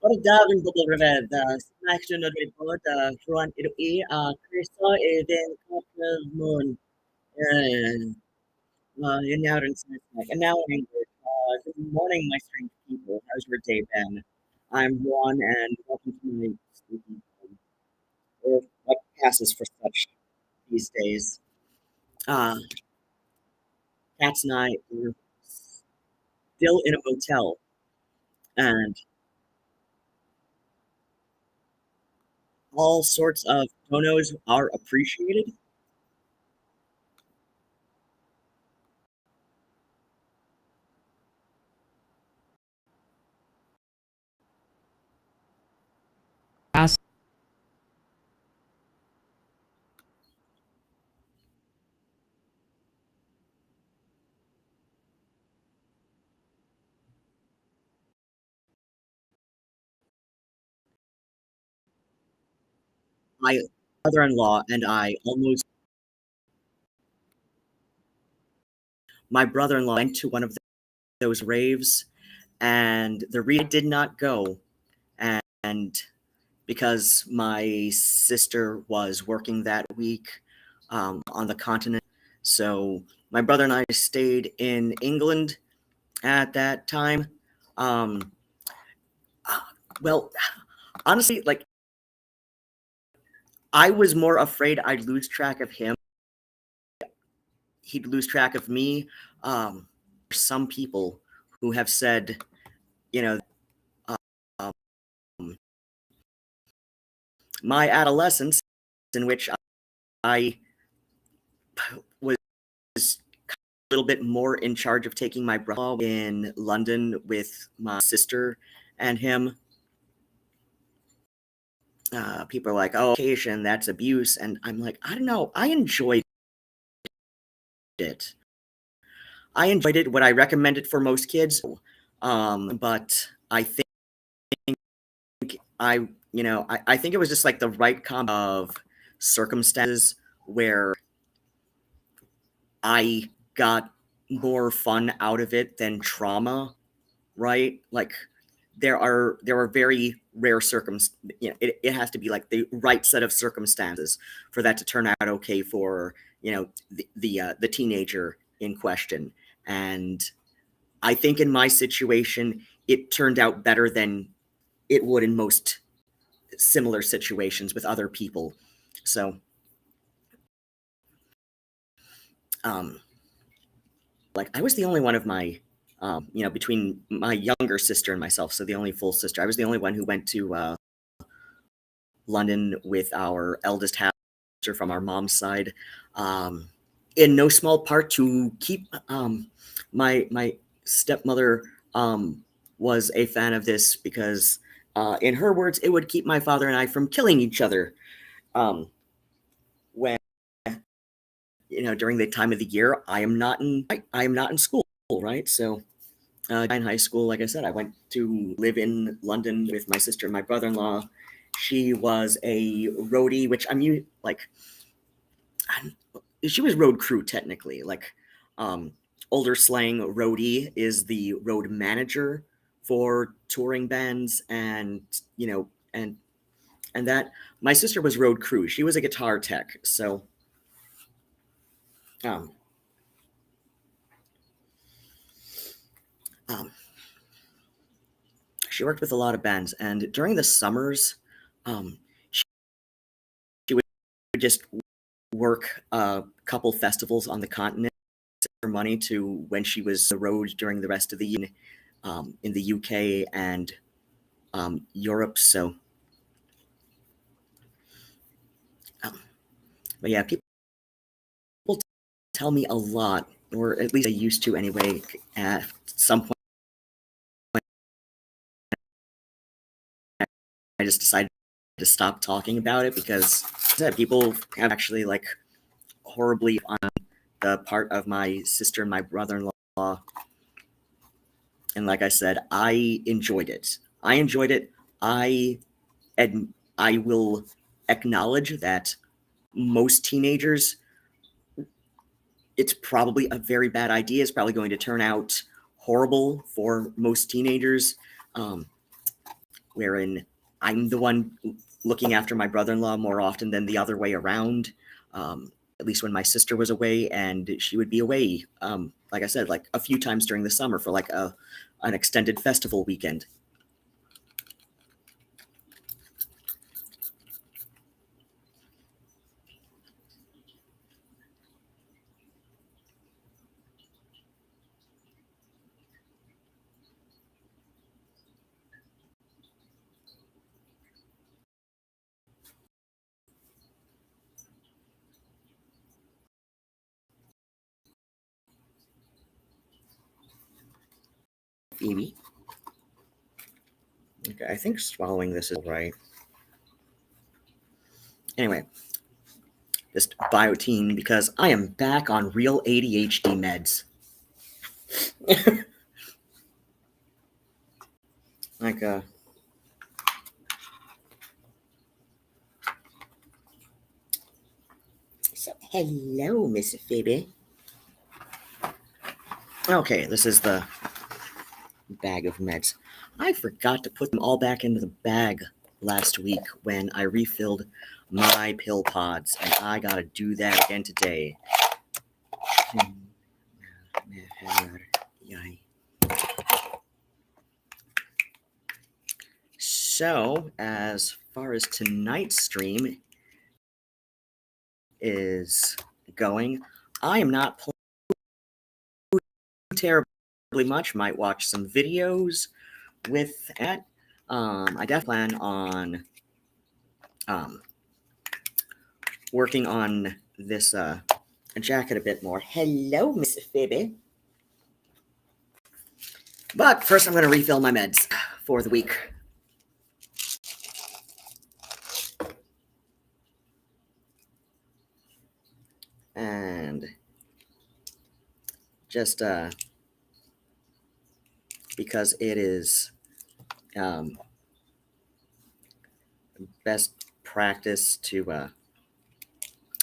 Magandang gabi, sunod report, Juan Iroe, Cristo, then Couple Moon, yun nga rin sinasabi. And now in English, good morning, my strange people. How's your day been? I'm Juan, and welcome to my sleeping home, or what passes for such these days. Uh, Cats and I are still in a motel, and all sorts of donos are appreciated. As My brother-in-law and I almost my brother-in-law went to one of those raves, and the reason I did not go, and because my sister was working that week on the continent, so my brother and I stayed in England at that time. Um, well, honestly, like I was more afraid I'd lose track of him. He'd lose track of me. Some people who have said, you know, um, my adolescence, in which I was a little bit more in charge of taking my brother in London with my sister and him. People are like, "Oh, vacation, that's abuse," and I'm like, I don't know. I enjoyed it. I enjoyed it. Would I recommend it for most kids? But I think I think it was just like the right combo of circumstances where I got more fun out of it than trauma, right? Like there are very rare it has to be like the right set of circumstances for that to turn out okay for, the teenager in question. And I think in my situation it turned out better than it would in most similar situations with other people. So, um, like I was the only one of my, between my younger sister and myself, so the only full sister. I was the only one who went to London with our eldest half sister from our mom's side, in no small part to keep my stepmother was a fan of this because, in her words, it would keep my father and I from killing each other. Um, when during the time of the year I am not in school, right? So in high school, like I said, I went to live in London with my sister and my brother-in-law. She was a roadie, which I'm, she was road crew technically. Like older slang, roadie is the road manager for touring bands, and you know, and that my sister was road crew. She was a guitar tech, so um, um, she worked with a lot of bands, and during the summers, she, she would just work a couple festivals on the continent for money to when she was on the road during the rest of the year, in the UK and Europe. So, um, but yeah, people tell me a lot, or at least they used to anyway. At some point, I just decided to stop talking about it because people have actually like horribly on the part of my sister and my brother-in-law. And like I said, I enjoyed it. I enjoyed it. I I will acknowledge that most teenagers, it's probably a very bad idea. It's probably going to turn out horrible for most teenagers. Um, wherein I'm the one looking after my brother-in-law more often than the other way around. At least when my sister was away, and she would be away, like I said, like a few times during the summer for like an extended festival weekend. Phoebe. Okay, I think swallowing this is right. Anyway, just biotine because I am back on real ADHD meds. Like so hello, Miss Phoebe. Okay, this is the bag of meds. I forgot to put them all back into the bag last week when I refilled my pill pods, and I gotta do that again today. So, as far as tonight's stream is going, I am not playing terribly much. Might watch some videos with that. I definitely plan on working on this jacket a bit more. Hello, Miss Phoebe. But first, I'm going to refill my meds for the week. And just because it is best practice to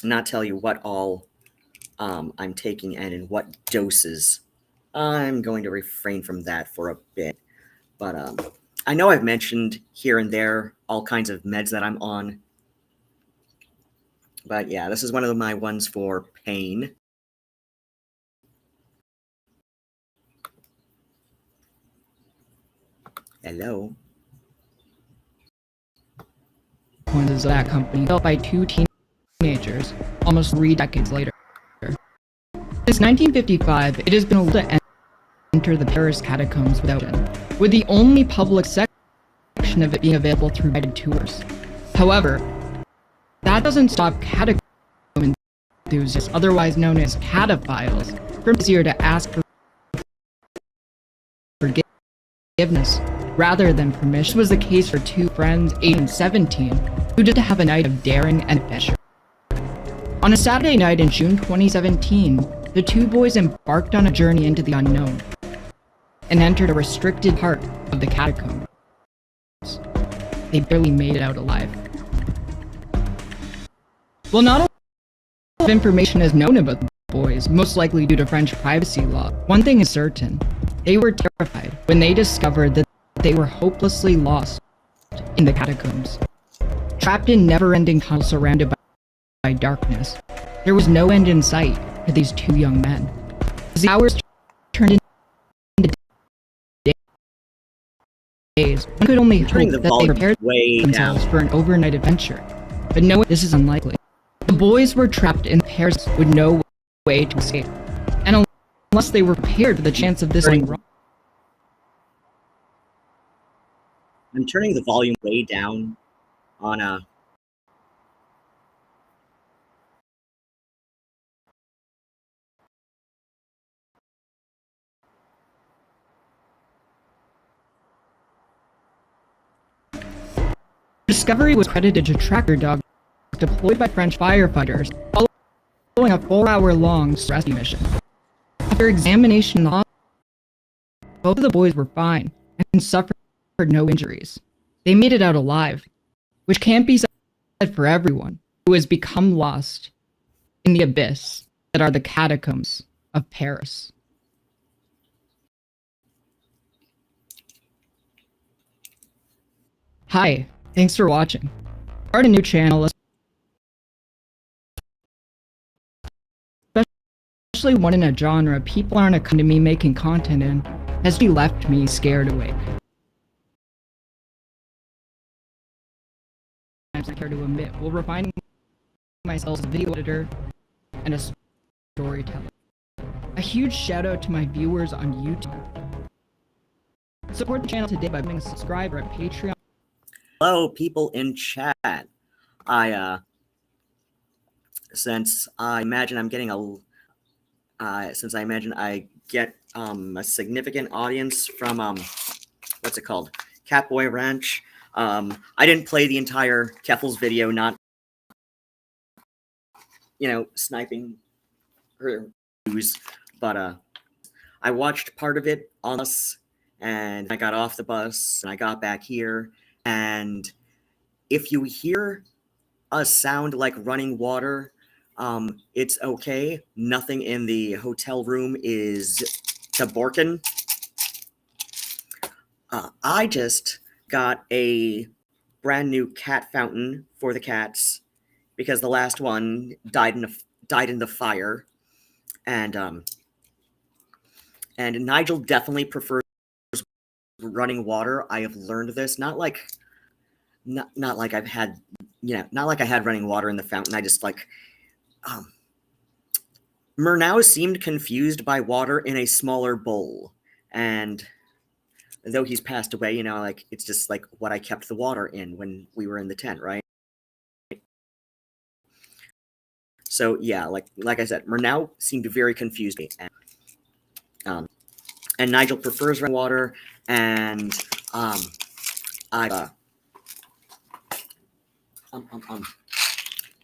not tell you what all I'm taking and in what doses, I'm going to refrain from that for a bit. But I know I've mentioned here and there all kinds of meds that I'm on. But yeah, this is one of my ones for pain. Hello. Is that company built by two teenagers almost 3 decades later. Since 1955, it has been able to enter the Paris catacombs without it, with the only public section of it being available through guided tours. However, that doesn't stop catacomb enthusiasts, otherwise known as cataphiles, from easier to ask for forgiveness rather than permission. This was the case for two friends, 8 and 17, who did have a night of daring and adventure. On a Saturday night in June 2017, the two boys embarked on a journey into the unknown and entered a restricted part of the catacombs. They barely made it out alive. Well, not a lot of information is known about the boys, most likely due to French privacy law. One thing is certain: they were terrified when they discovered that they were hopelessly lost in the catacombs. Trapped in never-ending tunnels surrounded by darkness, there was no end in sight for these two young men. As the hours turned into days, one could only hope that they prepared themselves for an overnight adventure. But no, this is unlikely. The boys were trapped in Paris with no way to escape, and unless they were prepared for the chance of this going wrong. I'm turning the volume way down on a Discovery was credited to tracker dogs deployed by French firefighters following a 4-hour-long rescue mission. After examination in the hospital, both of the boys were fine and suffered no injuries. They made it out alive, which can't be said for everyone who has become lost in the abyss that are the catacombs of Paris. Hi, thanks for watching. Start a new channel, especially one in a genre people aren't accustomed to me making content in, has really left me scared awake. I care to admit, while refining myself as a video editor and a storyteller. A huge shout out to my viewers on YouTube. Support the channel today by becoming a subscriber at Patreon. Hello, people in chat. Since I imagine I'm getting since I imagine I get a significant audience from what's it called, Catboy Ranch. I didn't play the entire Keffel's video, not sniping her views, but I watched part of it on us, and I got off the bus and I got back here, and if you hear a sound like running water, it's okay. Nothing in the hotel room is Taborkin. I just got a brand new cat fountain for the cats because the last one died in the fire, and Nigel definitely prefers running water. I have learned this. Not like I've had, not like I had running water in the fountain. I just Murnau seemed confused by water in a smaller bowl, and though he's passed away, it's just like what I kept the water in when we were in the tent, right? So yeah, like I said, Murnau seemed very confused, and Nigel prefers running water, and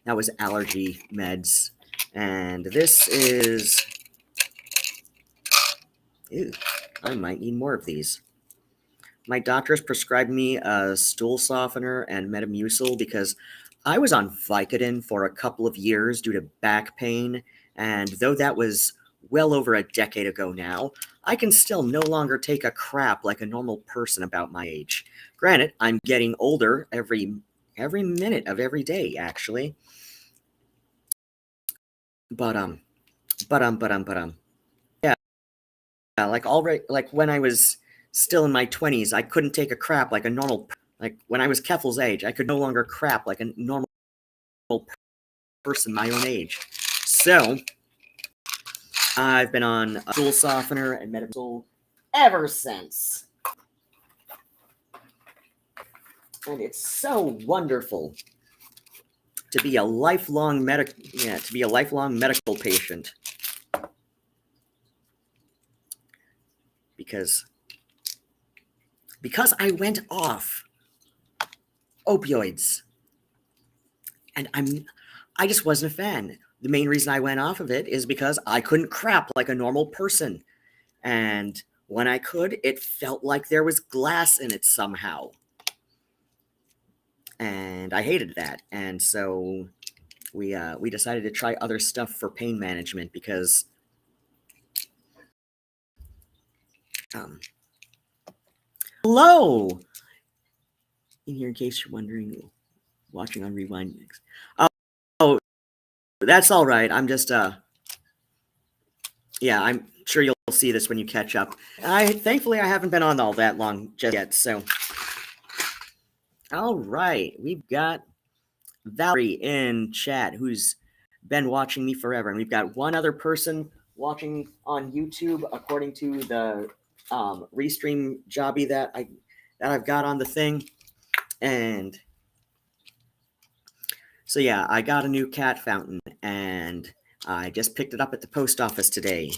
that was allergy meds, and this is. Ew, I might need more of these. My doctors prescribed me a stool softener and Metamucil because I was on Vicodin for a couple of years due to back pain, and though that was well over a decade ago now, I can still no longer take a crap like a normal person about my age. Granted, I'm getting older every minute of every day, actually. But yeah, like when I was still in my 20s, I couldn't take a crap like a normal. Like when I was Keffel's age, I could no longer crap like a normal person my own age. So I've been on a stool softener and Metamucil ever since, and it's so wonderful to be a lifelong medical patient, because I went off opioids, and I just wasn't a fan. The main reason I went off of it is because I couldn't crap like a normal person, and when I could, it felt like there was glass in it somehow, and I hated that. And so we decided to try other stuff for pain management because hello in here, in case you're wondering, watching on Rewind Mix. Oh, that's all right. I'm just yeah, I'm sure you'll see this when you catch up. Thankfully I haven't been on all that long just yet. So all right, we've got Valerie in chat who's been watching me forever, and we've got one other person watching on YouTube according to the restream jobby that I've got on the thing. And so yeah, I got a new cat fountain, and I just picked it up at the post office today.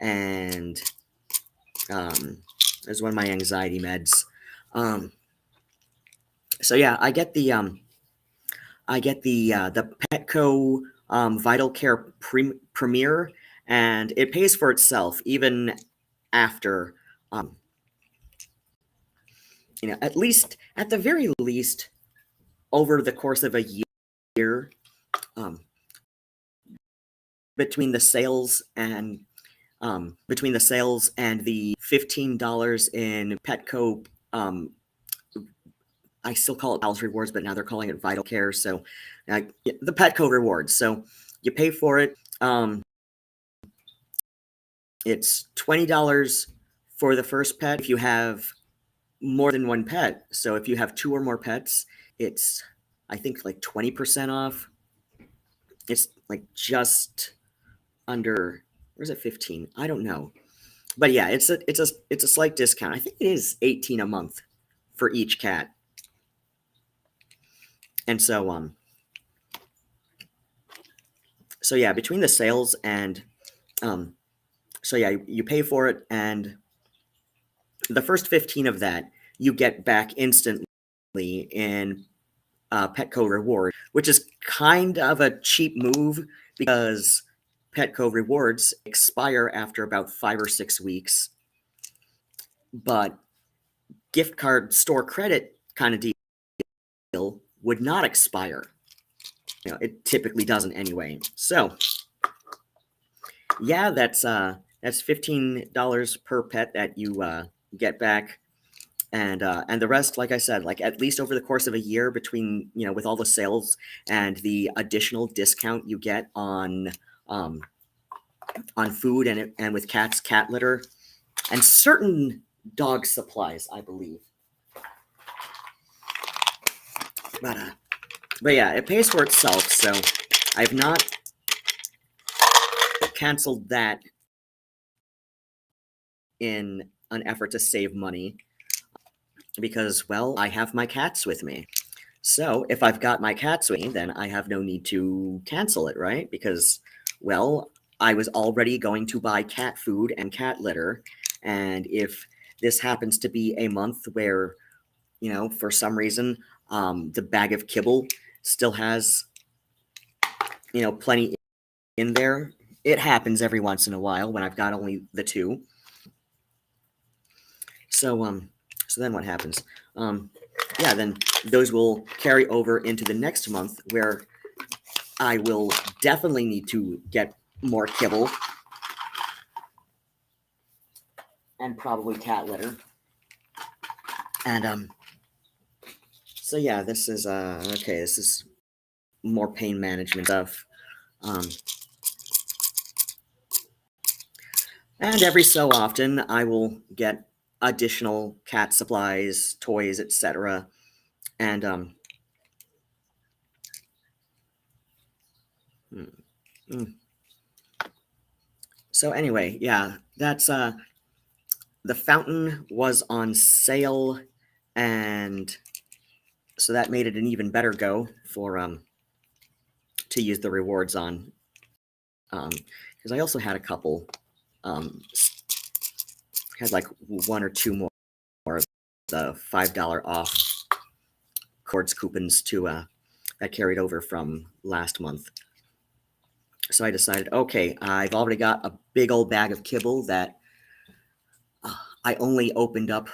And there's one of my anxiety meds. So yeah, I get the Petco Vital Care Premier, and it pays for itself even after at the very least over the course of a year, between the sales and the $15 in Petco I still call it Pals Rewards, but now they're calling it Vital Care. So the Petco Rewards. So you pay for it. It's $20 for the first pet if you have more than one pet. So if you have 2 or more pets, it's, I think, like 20% off. It's like just under, or is it 15? I don't know. But yeah, it's a slight discount. I think it is 18 a month for each cat. And so so yeah, between the sales and so yeah, you pay for it, and the first 15 of that you get back instantly in Petco Reward, which is kind of a cheap move because Petco Rewards expire after about 5 or 6 weeks, but gift card store credit kind of deal would not expire. You know, it typically doesn't anyway. So yeah, that's $15 per pet that you get back, and the rest, like I said, like at least over the course of a year, between, you know, with all the sales and the additional discount you get on food and with cats, cat litter, and certain dog supplies, I believe. But yeah, it pays for itself. So I've not canceled that in an effort to save money because, well, I have my cats with me. So if I've got my cats with me, then I have no need to cancel it, right? Because, well, I was already going to buy cat food and cat litter, and if this happens to be a month where, you know, for some reason, the bag of kibble still has, you know, plenty in there. It happens every once in a while when I've got only the 2. So then what happens? Yeah, then those will carry over into the next month where I will definitely need to get more kibble and probably cat litter. And so yeah, this is okay, this is more pain management stuff. And every so often I will get additional cat supplies, toys, etc. And so anyway, yeah, that's the fountain was on sale, and so that made it an even better go for to use the rewards on, because I also had a couple, had like 1 or 2 more of the $5 off Cords coupons to that carried over from last month. So I decided, okay, I've already got a big old bag of kibble that I only opened up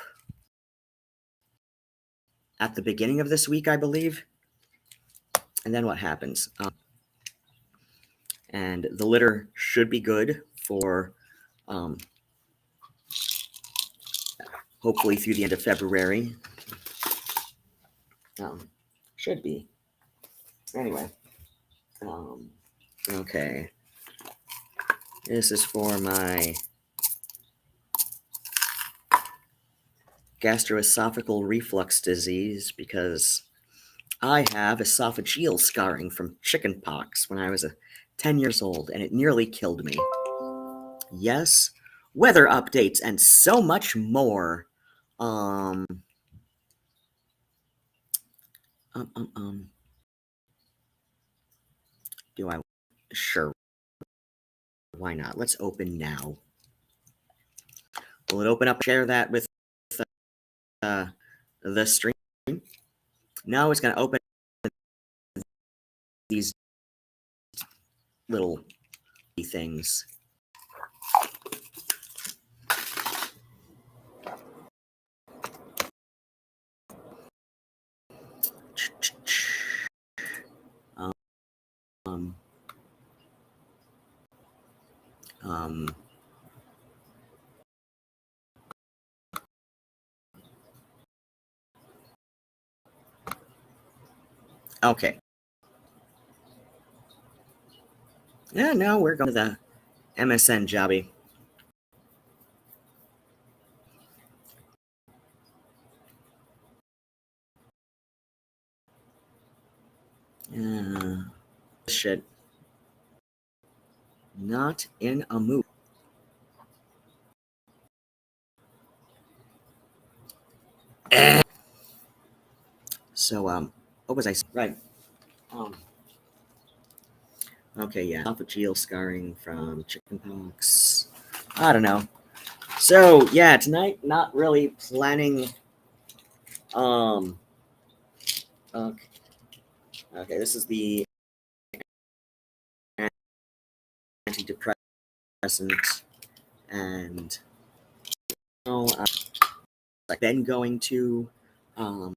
at the beginning of this week, I believe. And then what happens? And the litter should be good for hopefully through the end of February. Should be. Anyway. Okay. This is for my gastroesophageal reflux disease because I have esophageal scarring from chickenpox when I was 10 years old, and it nearly killed me. Yes, weather updates and so much more. Do I? Sure. Why not? Let's open now. Will it open up? Share that with the stream. No, it's going to open these little things. Um, um, Okay. Yeah, no, we're going to the MSN jobby. Shit. Not in a mood. So, what was I saying? Right. Okay, yeah. Esophageal scarring from chickenpox. I don't know. So, yeah, tonight, not really planning. Um, okay, okay, this is the antidepressant, and like then going to, um,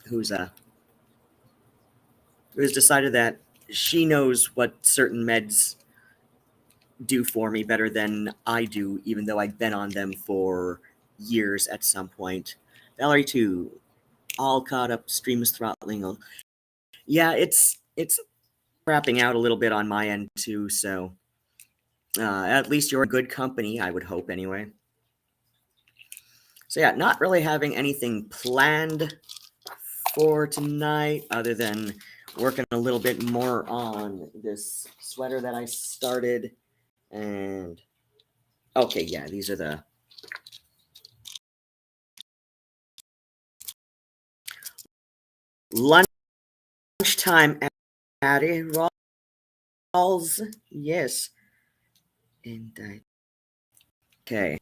who's decided that she knows what certain meds do for me better than I do, even though I've been on them for years at some point. Valerie 2, all caught up, stream is throttling. Yeah, it's crapping out a little bit on my end too, so at least you're in good company, I would hope anyway. So yeah, not really having anything planned for tonight other than working a little bit more on this sweater that I started. And okay, yeah, these are the lunchtime Addy rolls. Yes. And okay.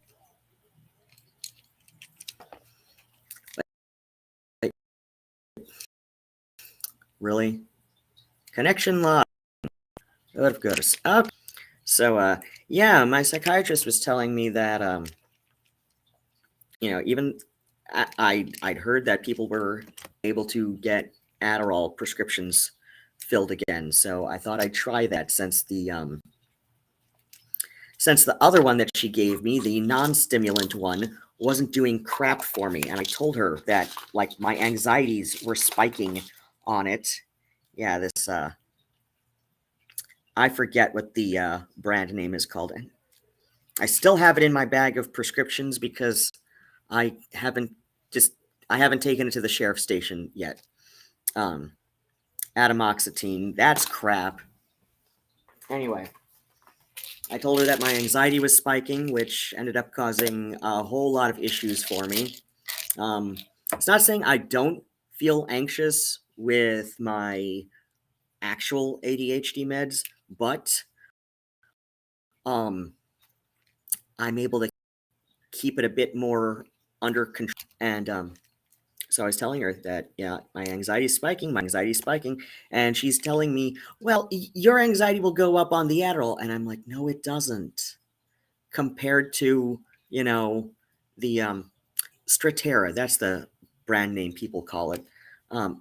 Really? Connection lost. Of course. Okay. So yeah, my psychiatrist was telling me that even I'd heard that people were able to get Adderall prescriptions filled again. So I thought I'd try that since the other one that she gave me, the non-stimulant one, wasn't doing crap for me. And I told her that like my anxieties were spiking on it. Yeah, this I forget what the brand name is called. I still have it in my bag of prescriptions because I haven't I haven't taken it to the sheriff's station yet. Atomoxetine, that's crap. Anyway, I told her that my anxiety was spiking, which ended up causing a whole lot of issues for me. It's not saying I don't feel anxious with my actual ADHD meds, but I'm able to keep it a bit more under control. And so I was telling her that, yeah, my anxiety is spiking, and she's telling me, well, your anxiety will go up on the Adderall, and I'm like, no, it doesn't, compared to, the Strattera, that's the brand name people call it.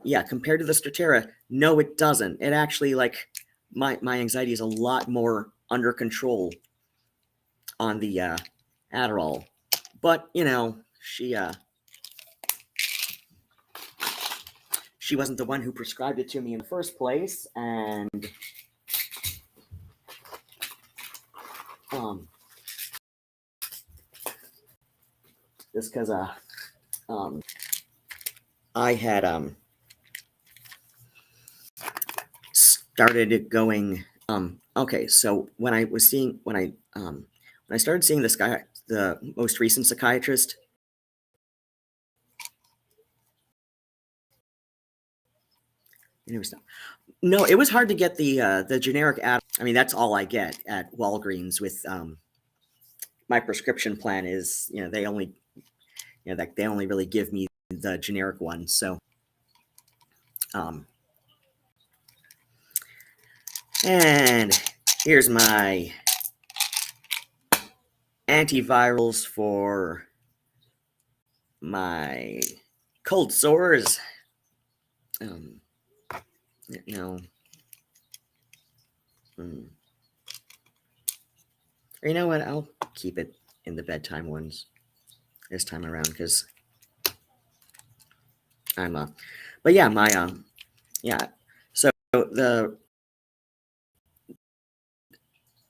Yeah, compared to the Strattera, no, it doesn't. It actually, like, my anxiety is a lot more under control on the Adderall. But, she wasn't the one who prescribed it to me in the first place, and just because I had started going okay, so when I started seeing the most recent psychiatrist. It was no, it was hard to get the generic ad. I mean, that's all I get at Walgreens with my prescription plan is, they only, that they only really give me the generic one. So, and here's my antivirals for my cold sores. You know, or you know what? I'll keep it in the bedtime ones this time around because I'm but yeah, my yeah. So the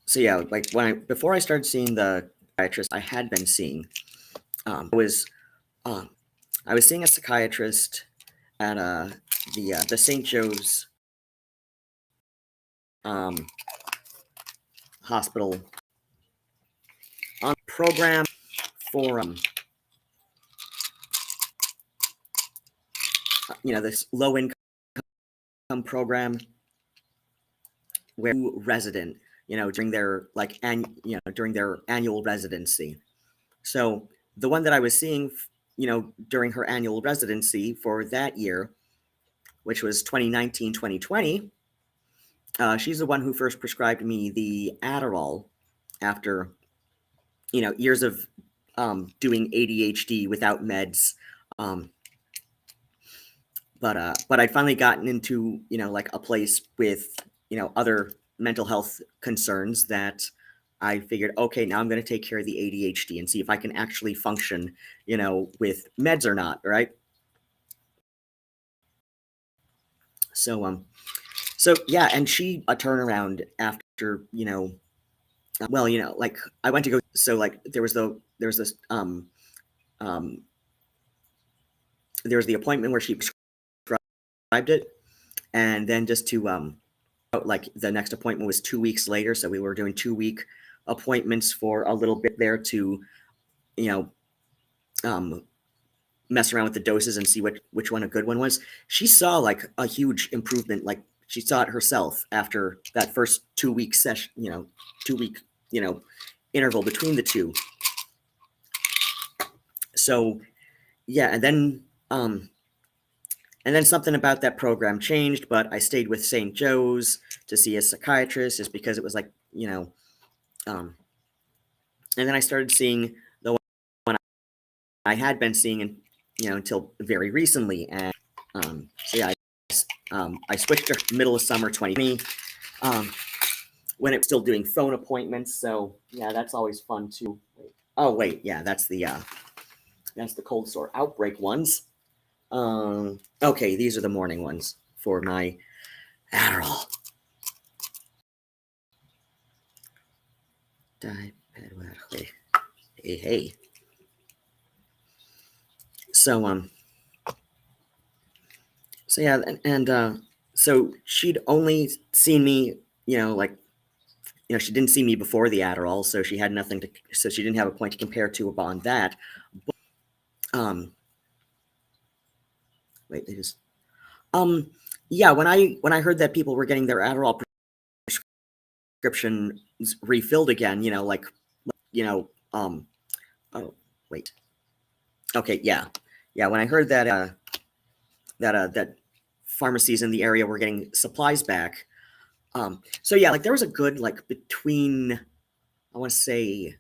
so yeah, like before I started seeing the psychiatrist I had been seeing, um, I was seeing a psychiatrist at the St. Joe's um, hospital on program for this low income program where resident during their during their annual residency. So the one that I was seeing during her annual residency for that year, which was 2019-2020, she's the one who first prescribed me the Adderall after years of doing ADHD without meds. Um, but I'd finally gotten into like a place with other mental health concerns that I figured, okay, now I'm going to take care of the ADHD and see if I can actually function with meds or not, right? So yeah, and she a turnaround after well, like I went to go, so like there was this um there was the appointment where she prescribed it, and then just to like the next appointment was 2 weeks later, so we were doing 2 week appointments for a little bit there to you know mess around with the doses and see which one a good one was. She saw like a huge improvement, like she saw it herself after that first 2 week session, 2 week interval between the two. So yeah, and then something about that program changed, but I stayed with St. Joe's to see a psychiatrist, is because it was like and then I started seeing the one I had been seeing, and until very recently. And so yeah, I switched to middle of summer 2020 when it was still doing phone appointments. So yeah, that's always fun too. Oh wait, yeah, that's the cold sore outbreak ones. Okay, these are the morning ones for my Adderall. Hey. So so yeah, and so she'd only seen me, like she didn't see me before the Adderall, so she had nothing to, so she didn't have a point to compare to upon that. But, wait, they just yeah, when I heard that people were getting their Adderall prescriptions refilled again, oh wait, okay, yeah, when I heard that that pharmacies in the area were getting supplies back, so yeah, like there was a good like between, I want to say,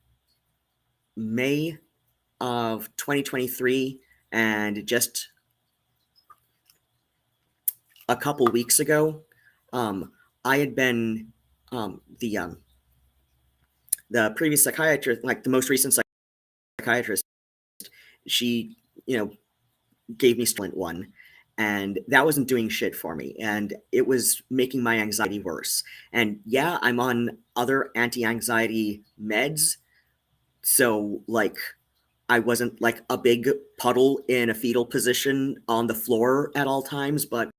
May of 2023 and just a couple weeks ago, I had been the previous psychiatrist, like the most recent psychiatrist, she gave me Splint one, and that wasn't doing shit for me, and it was making my anxiety worse. And yeah, I'm on other anti-anxiety meds, so like I wasn't like a big puddle in a fetal position on the floor at all times, but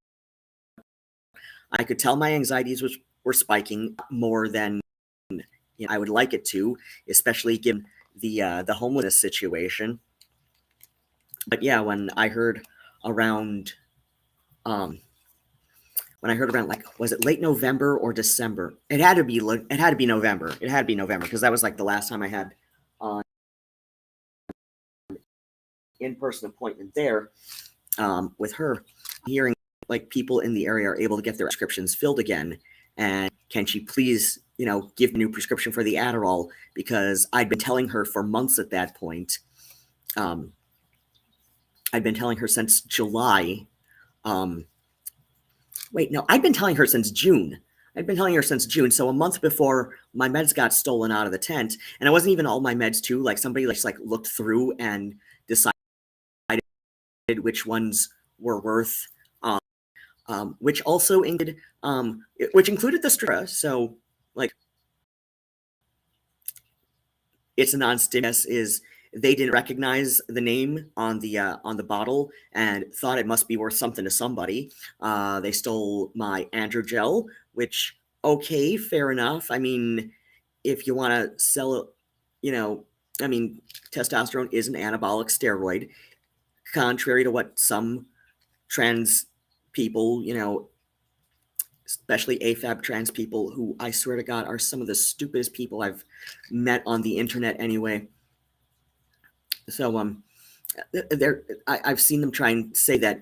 I could tell my anxieties were spiking more than I would like it to, especially given the homelessness situation. But yeah, around um, when I heard around, like, was it late November or December? It had to be November. It had to be November, because that was like the last time I had in-person appointment there with her. Hearing like people in the area are able to get their prescriptions filled again, and can she please give me a new prescription for the Adderall, because I'd been telling her for months at that point. I'd been telling her since July. Wait, no, I'd been telling her since June. So a month before my meds got stolen out of the tent, and it wasn't even all my meds too. Like somebody like looked through and decided which ones were worth, which also included, which included the stress. So, like, it's a non-stimulus is they didn't recognize the name on the bottle and thought it must be worth something to somebody. They stole my androgel, which, okay, fair enough. I mean, if you want to sell, I mean, testosterone is an anabolic steroid, contrary to what some trans people, especially AFAB trans people, who I swear to God are some of the stupidest people I've met on the internet anyway. So I've seen them try and say that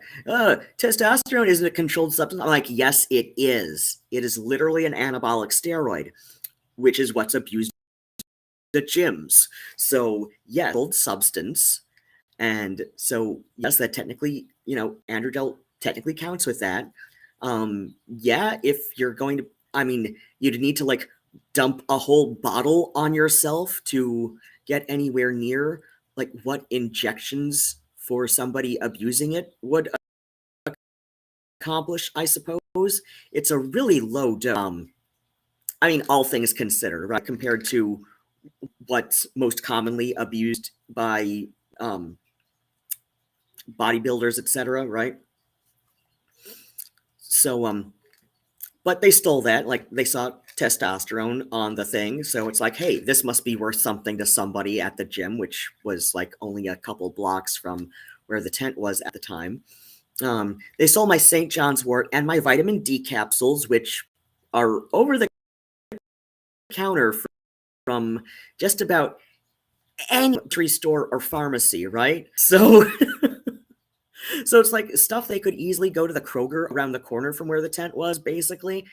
testosterone isn't a controlled substance. I'm like, yes, it is. It is literally an anabolic steroid, which is what's abused at gyms. So yeah, controlled substance, and so yes, that technically, androgel technically counts with that. Yeah, if you're going to, I mean, you'd need to like dump a whole bottle on yourself to get anywhere near like what injections for somebody abusing it would accomplish, I suppose. It's a really low dose. I mean, all things considered, right? Compared to what's most commonly abused by bodybuilders, etc., right? So, but they stole that. Like, they saw testosterone on the thing, so it's like, hey, this must be worth something to somebody at the gym, which was like only a couple blocks from where the tent was at the time. They stole my St. John's wort and my vitamin D capsules, which are over the counter from just about any grocery store or pharmacy, right? So so it's like stuff they could easily go to the Kroger around the corner from where the tent was, basically,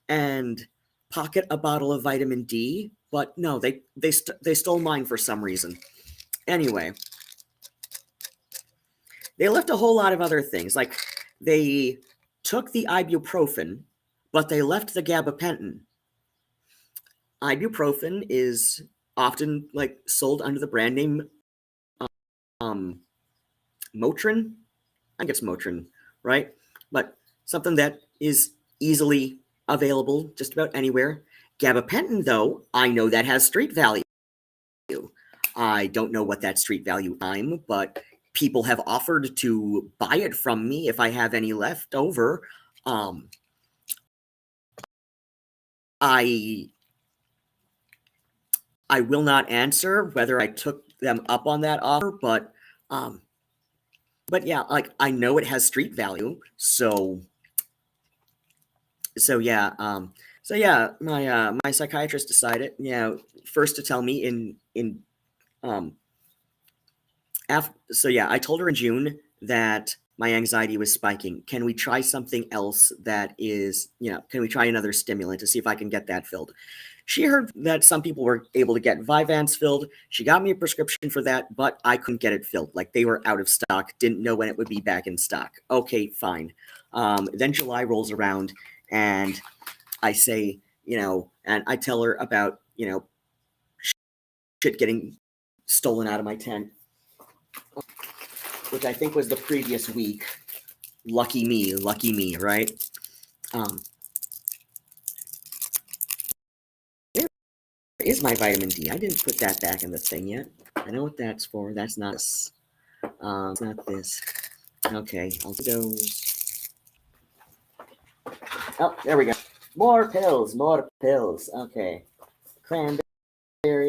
and pocket a bottle of vitamin D. But no, they stole mine for some reason. Anyway, they left a whole lot of other things. Like, they took the ibuprofen, but they left the gabapentin. Ibuprofen is often like sold under the brand name Motrin. I think it's Motrin, right? But something that is easily available just about anywhere. Gabapentin, though, I know that has street value. I don't know what that street value is, but people have offered to buy it from me if I have any left over. I will not answer whether I took them up on that offer, but yeah, like, I know it has street value, so yeah, my psychiatrist decided, first to tell me so yeah, I told her in June that my anxiety was spiking. Can we try something else that is, can we try another stimulant to see if I can get that filled? She heard that some people were able to get Vyvanse filled. She got me a prescription for that, but I couldn't get it filled. Like, they were out of stock, didn't know when it would be back in stock. Okay, fine. Then July rolls around, and I say, and I tell her about, shit getting stolen out of my tent, which I think was the previous week. Lucky me, right? Where is my vitamin D? I didn't put that back in the thing yet. I know what that's for. That's not this. It's not this. Okay, I'll do those. Oh, there we go. More pills. Okay. Cranberry,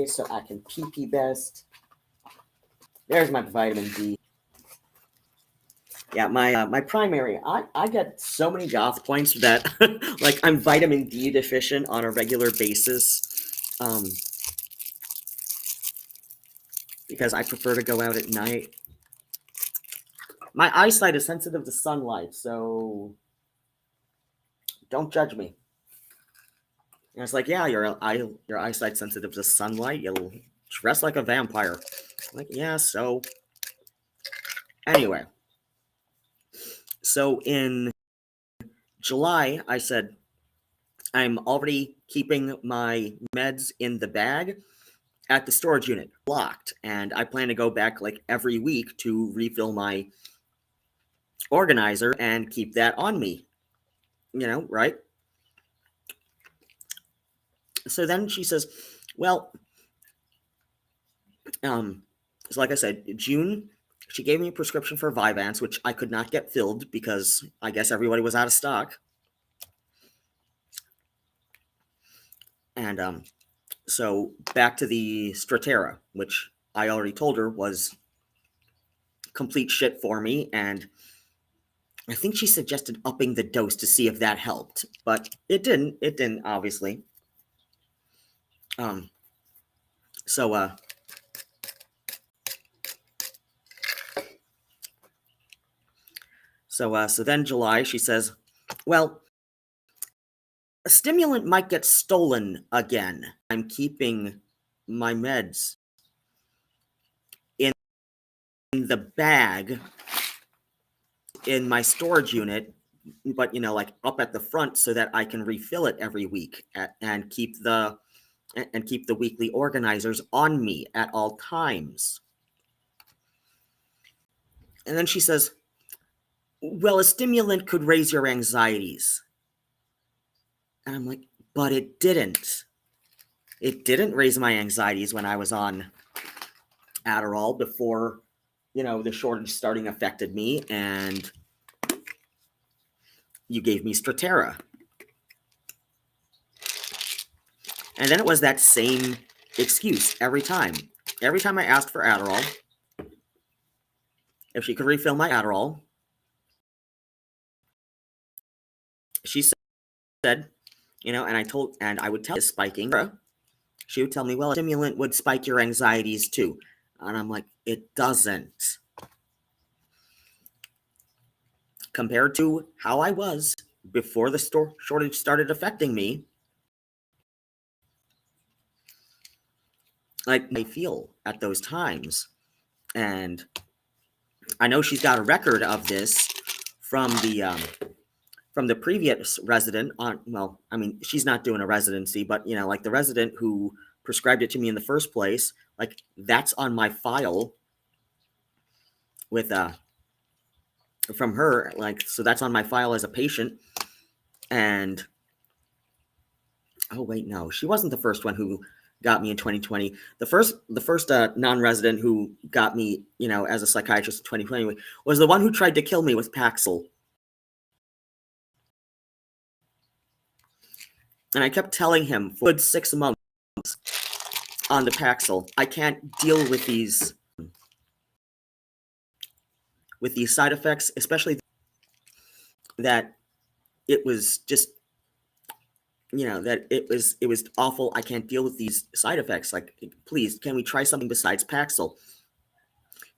so I can pee best. There's my vitamin D. Yeah, my primary. I get so many goth points that like, I'm vitamin D deficient on a regular basis, because I prefer to go out at night. My eyesight is sensitive to sunlight, so don't judge me. And it's like, yeah, your eyesight's sensitive to sunlight. You'll dress like a vampire. Like, yeah, so anyway. So in July, I said, I'm already keeping my meds in the bag at the storage unit, locked, and I plan to go back like every week to refill my organizer and keep that on me, right? So then she says, well, so like I said, June, she gave me a prescription for Vyvanse, which I could not get filled because I guess everybody was out of stock. And so back to the Strattera, which I already told her was complete shit for me, and I think she suggested upping the dose to see if that helped, but it didn't. It didn't, obviously. Um, so uh, so then July, she says, well, a stimulant might get stolen again. I'm keeping my meds in the bag in my storage unit, but like up at the front so that I can refill it every week and keep the weekly organizers on me at all times. And then she says, well, a stimulant could raise your anxieties. And I'm like, but it didn't. It didn't raise my anxieties when I was on Adderall before, the shortage starting affected me, and you gave me Strattera. And then it was that same excuse every time. Every time I asked for Adderall, if she could refill my Adderall, she said, and I would tell her spiking. She would tell me, well, a stimulant would spike your anxieties too. And I'm like, it doesn't. Compared to how I was before the shortage started affecting me, like I feel at those times. And I know she's got a record of this from the previous resident she's not doing a residency, but like the resident who prescribed it to me in the first place, like that's on my file with from her, like, so that's on my file as a patient. And oh wait, no, she wasn't the first one who got me in 2020. The first non-resident who got me, as a psychiatrist in 2020 was the one who tried to kill me with Paxil. And I kept telling him for a good 6 months on the Paxil, I can't deal with these side effects, especially that it was just, that it was awful. I can't deal with these side effects. Like, please, can we try something besides Paxil?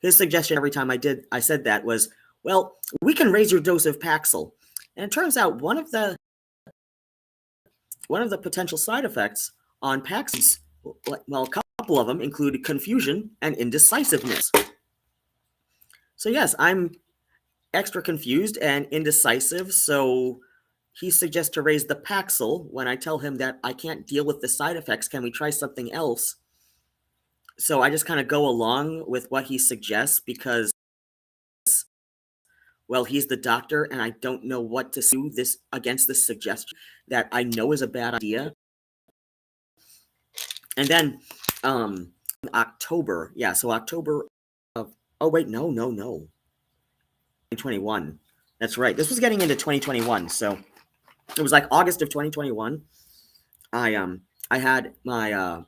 His suggestion every time I said that was, well, we can raise your dose of Paxil. And it turns out one of the potential side effects on Paxil, well, a couple of them include confusion and indecisiveness. So yes, I'm extra confused and indecisive, so he suggests to raise the Paxil when I tell him that I can't deal with the side effects. Can we try something else? So I just kind of go along with what he suggests because, well, he's the doctor and I don't know what to do against this suggestion that I know is a bad idea. And then October of, oh wait, no. 2021. That's right. This was getting into 2021. So it was like August of 2021. I had my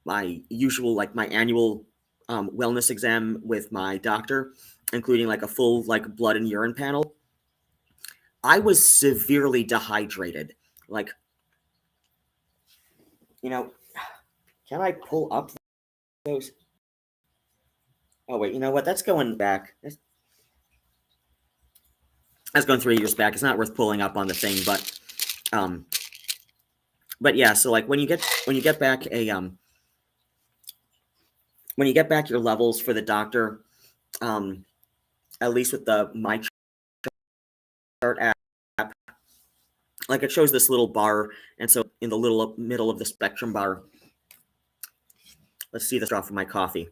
my usual, like, my annual wellness exam with my doctor, including like a full like blood and urine panel. I was severely dehydrated. Like, can I pull up those? Oh wait, you know what? That's going back. That's going 3 years back. It's not worth pulling up on the thing, but yeah. So like when you get back when you get back your levels for the doctor, at least with the My Chart app, like it shows this little bar, and so in the little middle of the spectrum bar, let's see the straw for my coffee.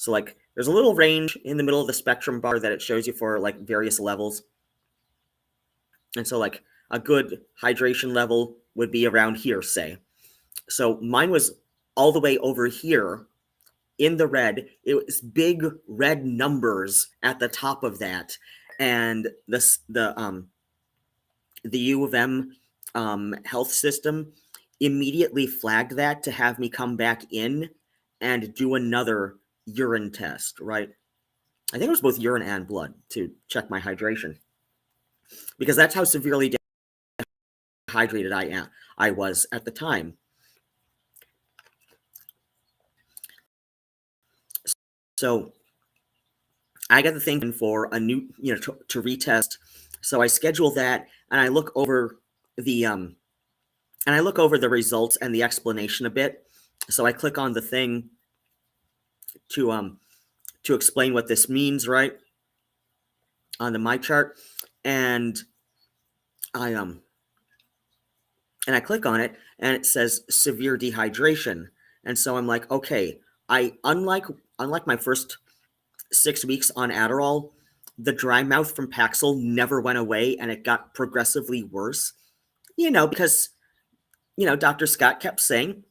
So like there's a little range in the middle of the spectrum bar that it shows you for like various levels. And so like a good hydration level would be around here, say. So mine was all the way over here in the red. It was big red numbers at the top of that. And the U of M health system immediately flagged that to have me come back in and do another urine test, right? I think it was both urine and blood to check my hydration, because that's how severely dehydrated I was at the time. So I got the thing for a new, to retest. So I schedule that, and I look over the results and the explanation a bit. So I click on the thing to explain what this means, right, on the my chart, and I click on it, and it says severe dehydration, and so I'm like, okay, unlike my first 6 weeks on Adderall, the dry mouth from Paxil never went away, and it got progressively worse. Because Dr. Scott kept saying,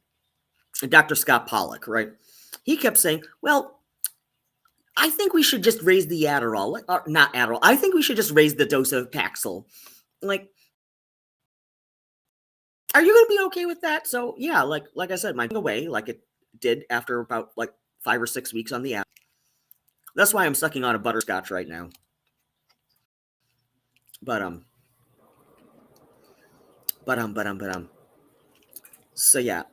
Dr. Scott Pollock, right? He kept saying, well, I think we should just raise the Adderall, or not Adderall. I think we should just raise the dose of Paxil. Like, are you going to be okay with that? So yeah, like I said, mine went away like it did after about like 5 or 6 weeks on the app. That's why I'm sucking on a butterscotch right now. But so yeah,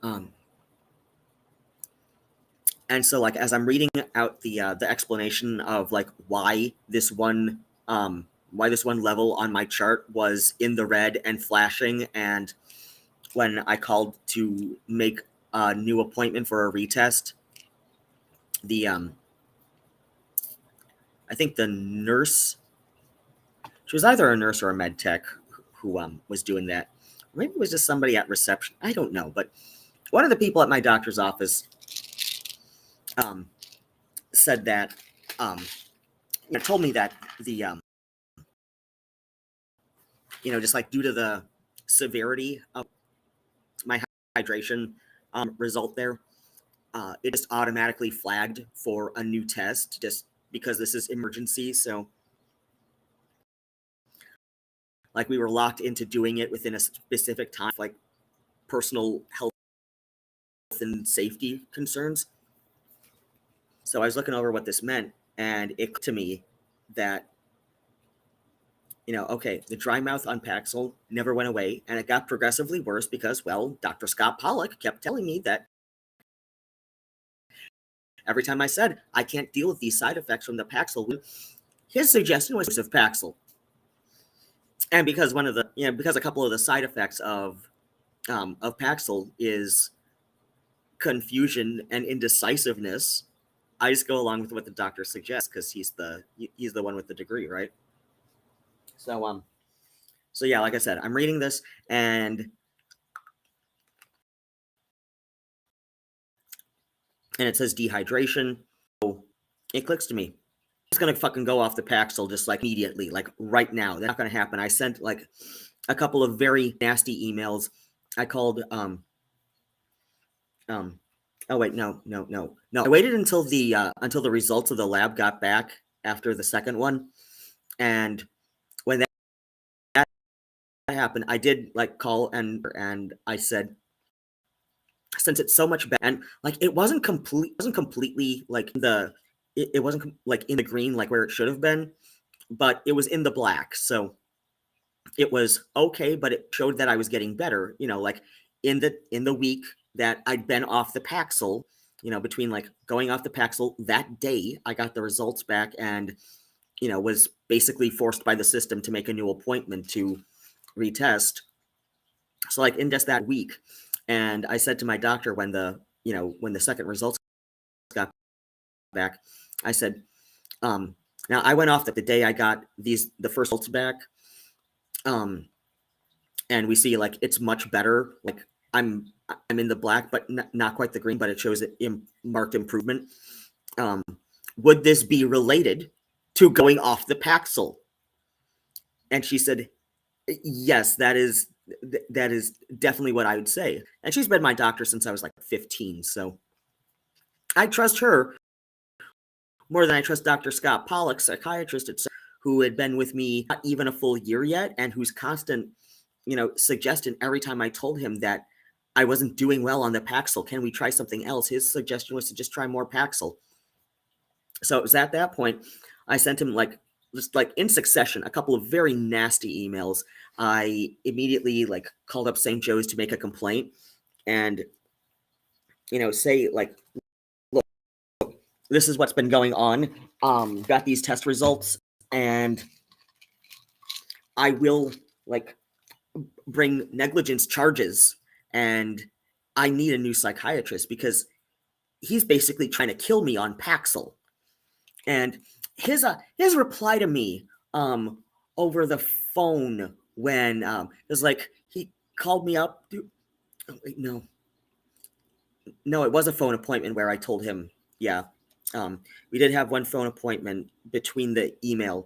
and so like as I'm reading out the explanation of like why this one level on my chart was in the red and flashing, and when I called to make a new appointment for a retest, the I think the nurse, she was either a nurse or a med tech who was doing that. Maybe it was just somebody at reception. I don't know, but one of the people at my doctor's office said that told me that the just like due to the severity of my hydration result there, it just automatically flagged for a new test just because this is emergency. So like we were locked into doing it within a specific time, like personal health and safety concerns. So I was looking over what this meant, and it clicked to me that, okay, the dry mouth on Paxil never went away, and it got progressively worse because, well, Dr. Scott Pollock kept telling me that every time I said, I can't deal with these side effects from the Paxil, his suggestion was of Paxil. And because because a couple of the side effects of Paxil is confusion and indecisiveness, I just go along with what the doctor suggests because he's the one with the degree, right? So yeah, like I said, I'm reading this and it says dehydration. So it clicks to me. It's gonna fucking go off the Paxil just like immediately, like right now. That's not gonna happen. I sent like a couple of very nasty emails. I called oh wait, no. I waited until the results of the lab got back after the second one, and when that happened, I did like call and I said, since it's so much better, and like it wasn't completely like it wasn't like in the green like where it should have been, but it was in the black, so it was okay, but it showed that I was getting better, like in the week that I'd been off the Paxil, between like going off the Paxil that day, I got the results back and, was basically forced by the system to make a new appointment to retest. So like in just that week, and I said to my doctor when the second results got back, I said, now I went off the day I got the first results back, and we see like it's much better. Like I'm in the black, but not quite the green, but it shows a marked improvement. would this be related to going off the Paxil? And she said, yes, that is definitely what I would say. And she's been my doctor since I was like 15, so I trust her more than I trust Dr. Scott Pollock, psychiatrist, who had been with me not even a full year yet, and whose constant, suggestion every time I told him that I wasn't doing well on the Paxil, can we try something else? His suggestion was to just try more Paxil. So it was at that point I sent him just in succession a couple of very nasty emails. I immediately called up St. Joe's to make a complaint and say look, this is what's been going on. Got these test results, and I will bring negligence charges, and I need a new psychiatrist because he's basically trying to kill me on Paxil. And his reply to me over the phone when it was he called me up. Oh, wait, no, it was a phone appointment where I told him, yeah, we did have one phone appointment between getting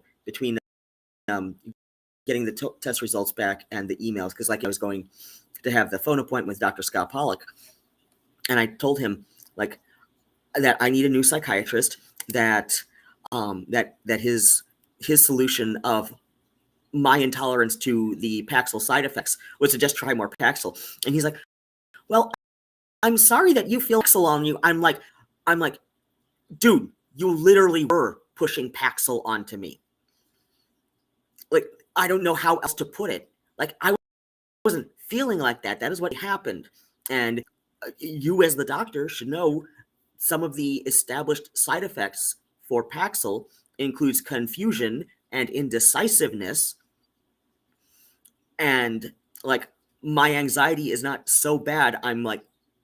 the test results back and the emails, because I was going to have the phone appointment with Dr. Scott Pollock, and I told him that I need a new psychiatrist, that his solution of my intolerance to the Paxil side effects was to just try more Paxil. And he's like, well, I'm sorry that you feel Paxil on you. I'm like, dude, you literally were pushing Paxil onto me. I don't know how else to put it. I wasn't feeling like that. That is what happened. And you as the doctor should know some of the established side effects for Paxil includes confusion and indecisiveness. And my anxiety is not so bad. I'm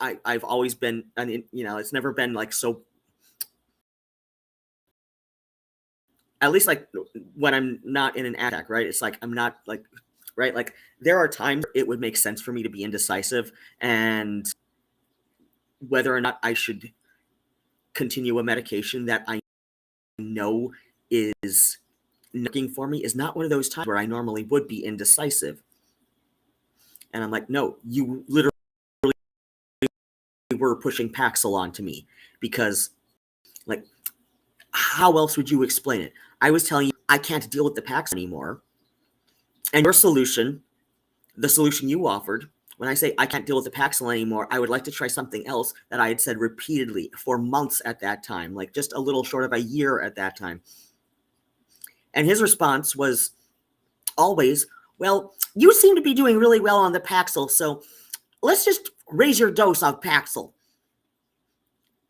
I've always been, it's never been so, at least when I'm not in an attack, right? It's I'm not right? There are times it would make sense for me to be indecisive, and whether or not I should continue a medication that I know is working for me is not one of those times where I normally would be indecisive. And I'm like, no, you literally were pushing Paxil onto me, because how else would you explain it? I was telling you I can't deal with the Paxil anymore, and your solution, the solution you offered, when I say I can't deal with the Paxil anymore, I would like to try something else, that I had said repeatedly for months at that time, just a little short of a year at that time. And his response was always, well, you seem to be doing really well on the Paxil, so let's just raise your dose of Paxil.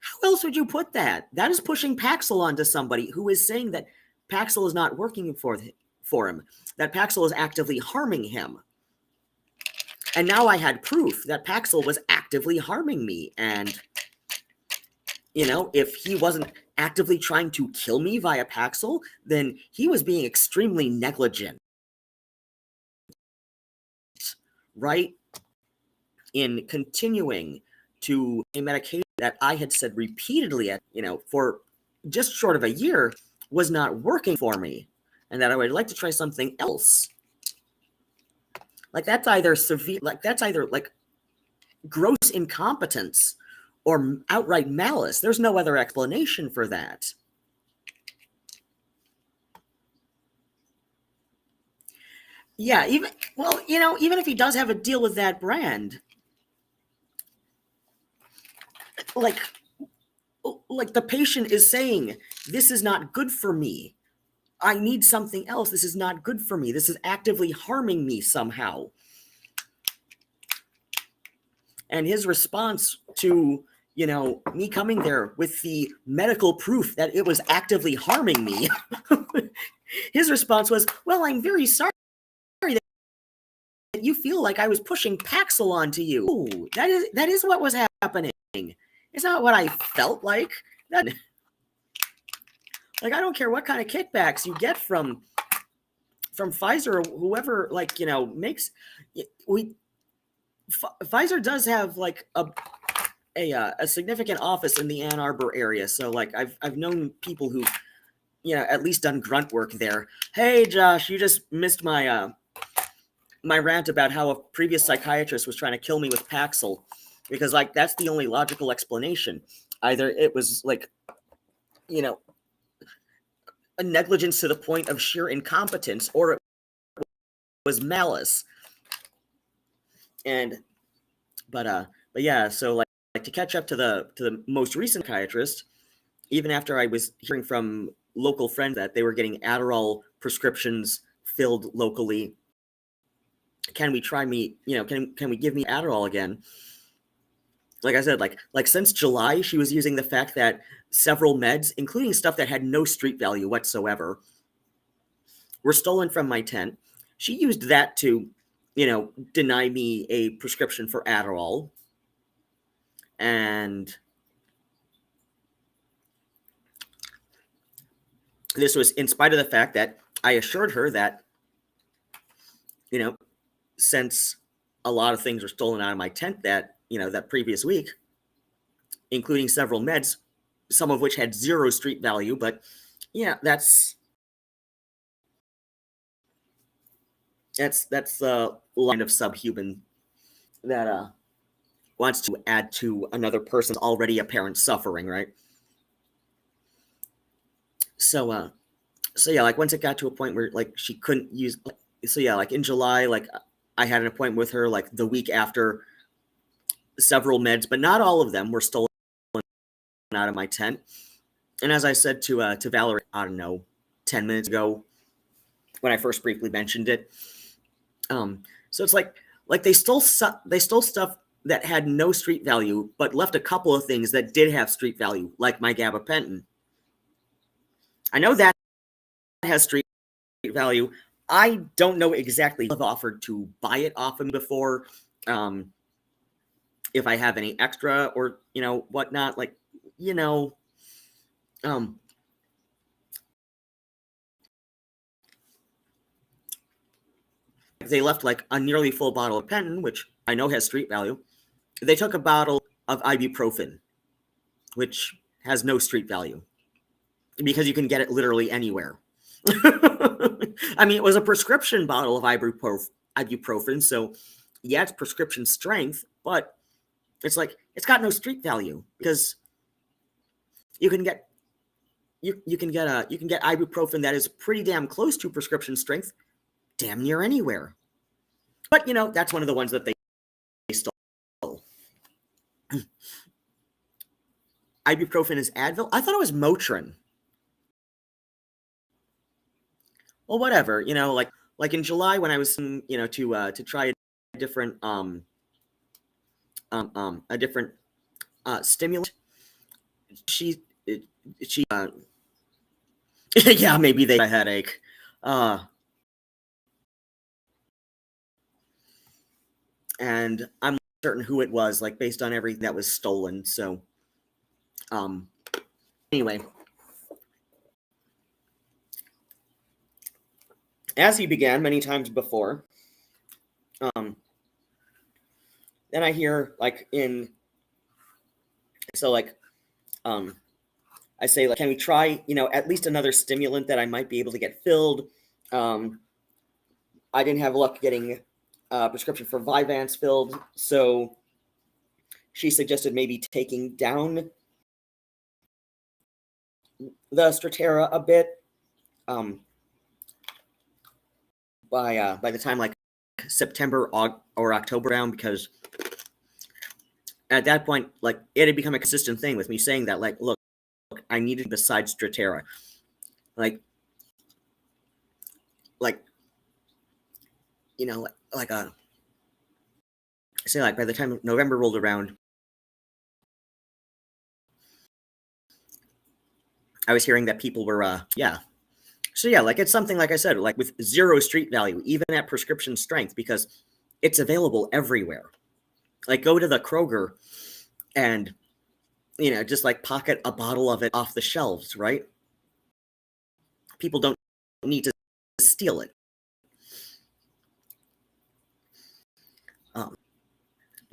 How else would you put that? That is pushing Paxil onto somebody who is saying that Paxil is not working for him, that Paxil is actively harming him. And now I had proof that Paxil was actively harming me. And, if he wasn't actively trying to kill me via Paxil, then he was being extremely negligent, right? In continuing to a medication that I had said repeatedly for just short of a year was not working for me, and that I would like to try something else. That's either severe, that's either gross incompetence or outright malice. There's no other explanation for that. Yeah, even if he does have a deal with that brand, the patient is saying, this is not good for me. I need something else. This is not good for me. This is actively harming me somehow. And his response to, me coming there with the medical proof that it was actively harming me, his response was, well, I'm very sorry that you feel like I was pushing Paxil onto you. Ooh, that is what was happening. It's not what I felt like. I don't care what kind of kickbacks you get from Pfizer or whoever, makes. Pfizer does have a significant office in the Ann Arbor area. So like I've known people who, at least done grunt work there. Hey Josh, you just missed my my rant about how a previous psychiatrist was trying to kill me with Paxil, because like that's the only logical explanation. Either it was like, a negligence to the point of sheer incompetence, or it was malice. And but yeah, so like to catch up to the most recent psychiatrist, even after I was hearing from local friends that they were getting Adderall prescriptions filled locally, can we try me, can we give me Adderall again? Like I said, like since July, she was using the fact that several meds, including stuff that had no street value whatsoever, were stolen from my tent. She used that to, deny me a prescription for Adderall. And this was in spite of the fact that I assured her that, since a lot of things were stolen out of my tent that previous week, including several meds, some of which had zero street value, but that's the line of subhuman that wants to add to another person's already apparent suffering, right? So yeah, like once it got to a point where like she couldn't use, so yeah, like in July, like I had an appointment with her like the week after several meds, but not all of them were stolen out of my tent. And as I said to Valerie, I don't know, 10 minutes ago when I first briefly mentioned it, so it's like they stole stuff that had no street value, but left a couple of things that did have street value, like my gabapentin. I know that has street value. I don't know exactly. I've offered to buy it off him before, if I have any extra or whatnot. Like they left like a nearly full bottle of Penton, which I know has street value. They took a bottle of ibuprofen, which has no street value because you can get it literally anywhere. I mean, it was a prescription bottle of ibuprofen, so yeah, it's prescription strength, but it's like it's got no street value because you can get ibuprofen that is pretty damn close to prescription strength, damn near anywhere. But that's one of the ones that they stole. Ibuprofen is Advil. I thought it was Motrin. Well, whatever. Like in July when I was to try a different stimulant. She yeah, maybe they had a headache. And I'm certain who it was, like based on everything that was stolen. So anyway, as he began many times before, then I hear like I say, like, can we try, at least another stimulant that I might be able to get filled? I didn't have luck getting a prescription for Vyvanse filled, so she suggested maybe taking down the Strattera a bit. By the time like September or October around, because at that point, like it had become a consistent thing with me saying that, like, look, I needed besides Strattera, like say like by the time November rolled around, I was hearing that people were So yeah, like it's something like I said, like with zero street value, even at prescription strength, because it's available everywhere. Like go to the Kroger and just like pocket a bottle of it off the shelves, right? People don't need to steal it.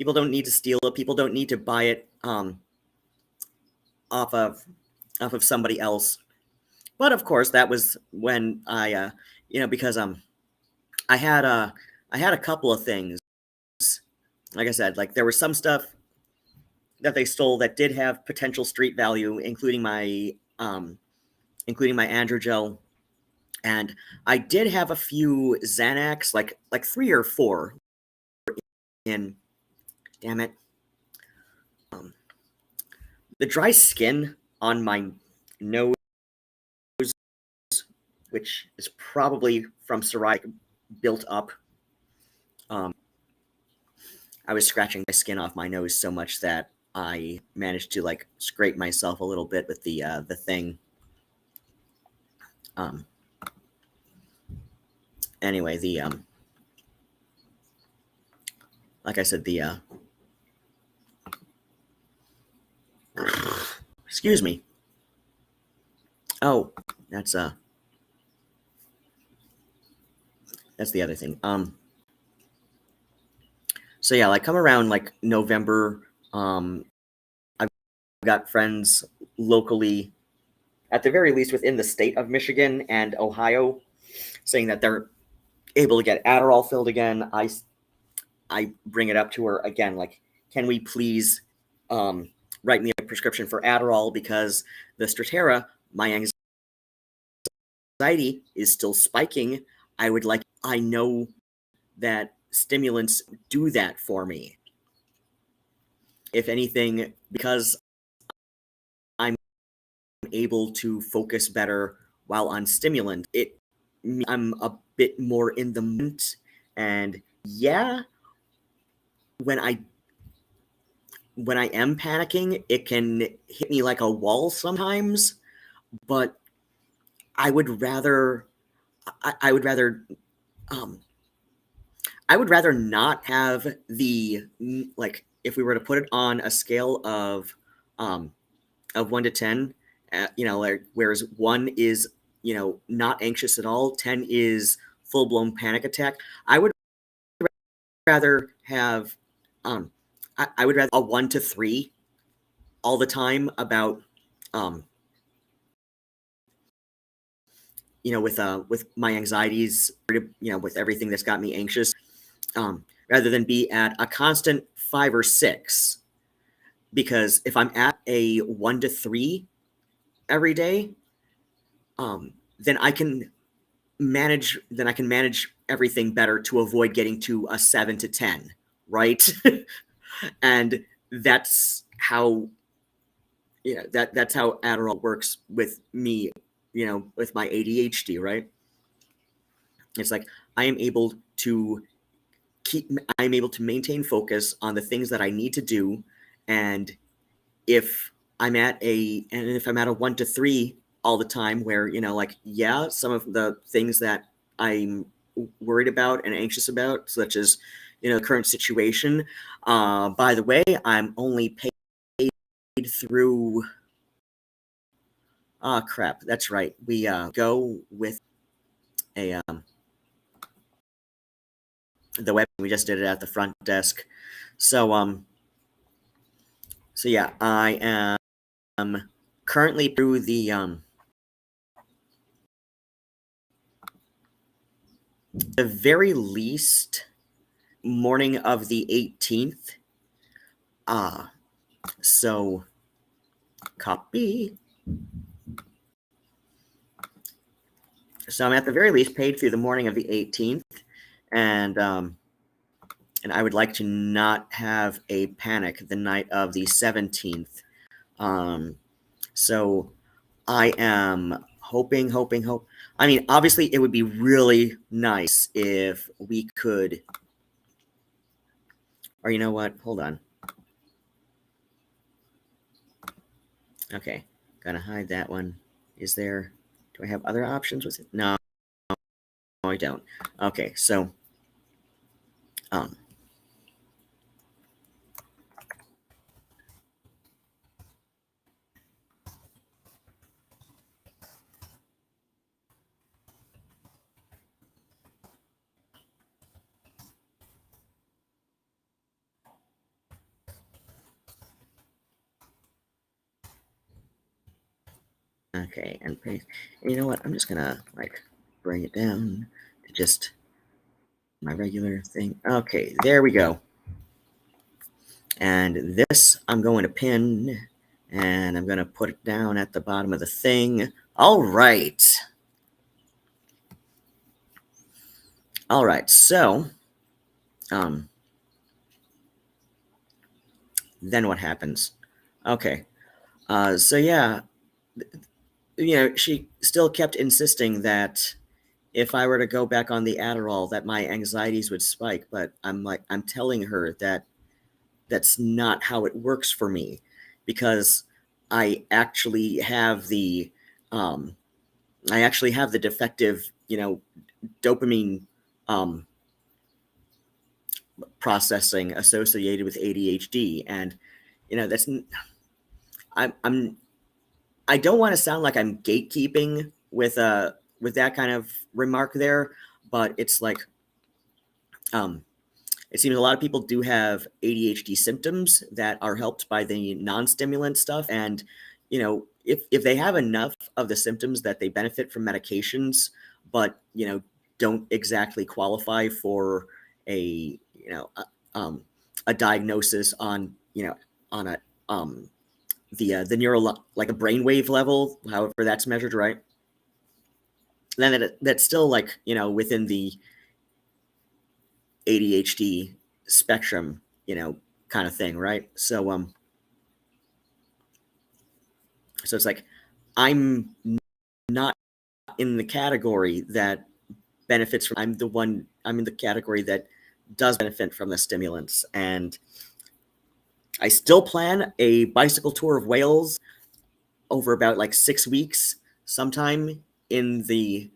People don't need to steal it. People don't need to buy it off of somebody else. But of course, that was when I, because I had a couple of things. Like I said, like there was some stuff that they stole that did have potential street value, including my androgel, and I did have a few Xanax, like 3 or 4 in. Damn it. The dry skin on my nose, which is probably from psoriasis, built up. I was scratching my skin off my nose so much that I managed to like scrape myself a little bit with the thing. Anyway, the like I said, the excuse me. Oh, that's the other thing. So yeah, like come around like November, I've got friends locally, at the very least within the state of Michigan and Ohio, saying that they're able to get Adderall filled again. I bring it up to her again, like, can we please write me a prescription for Adderall, because the Strattera, my anxiety is still spiking. I know that stimulants do that for me. If anything, because I'm able to focus better while on stimulant, I'm a bit more in the moment. And yeah, when I am panicking, it can hit me like a wall sometimes, but I would rather not have the, like, if we were to put it on a scale of 1 to 10, like, whereas 1 is, not anxious at all, 10 is full-blown panic attack. I would rather have I would rather a 1 to 3 all the time about with my anxieties, with everything that's got me anxious, rather than be at a constant 5 or 6. Because if I'm at a 1 to 3 every day, then I can manage everything better to avoid getting to a 7 to 10, right? And that's how that's how Adderall works with me, with my ADHD, right? It's like I'm able to maintain focus on the things that I need to do, and if I'm at a 1 to 3 all the time, where some of the things that I'm worried about and anxious about, such as the current situation. By the way, I'm only paid through. Ah, crap. That's right. We go with a the web. We just did it at the front desk. So yeah, I am currently through the very least morning of the 18th. So copy. So I'm at the very least paid through the morning of the 18th, and I would like to not have a panic the night of the 17th. So I am hoping. I mean, obviously, it would be really nice if we could. Or you know what? Hold on. Okay, gotta hide that one. Is there? Do I have other options with it? No, I don't. Okay, so Okay, and paste. And you know what? I'm just gonna like bring it down to just my regular thing. Okay, there we go. And this I'm going to pin, and I'm going to put it down at the bottom of the thing. All right. All right, so then what happens? Okay, so yeah, she still kept insisting that if I were to go back on the Adderall, that my anxieties would spike. But I'm telling her that that's not how it works for me, because I actually have the um, defective, dopamine um, processing associated with ADHD, and that's I'm I don't want to sound like I'm gatekeeping with that kind of remark there, but it's like um, it seems a lot of people do have ADHD symptoms that are helped by the non-stimulant stuff, and if they have enough of the symptoms that they benefit from medications, but don't exactly qualify for a a diagnosis on on a the neural, like a brainwave level, however that's measured, right? Then that's still like within the ADHD spectrum, kind of thing, right? So it's like I'm not in the category that benefits from. I'm in the category that does benefit from the stimulants, and I still plan a bicycle tour of Wales over about like 6 weeks, sometime in the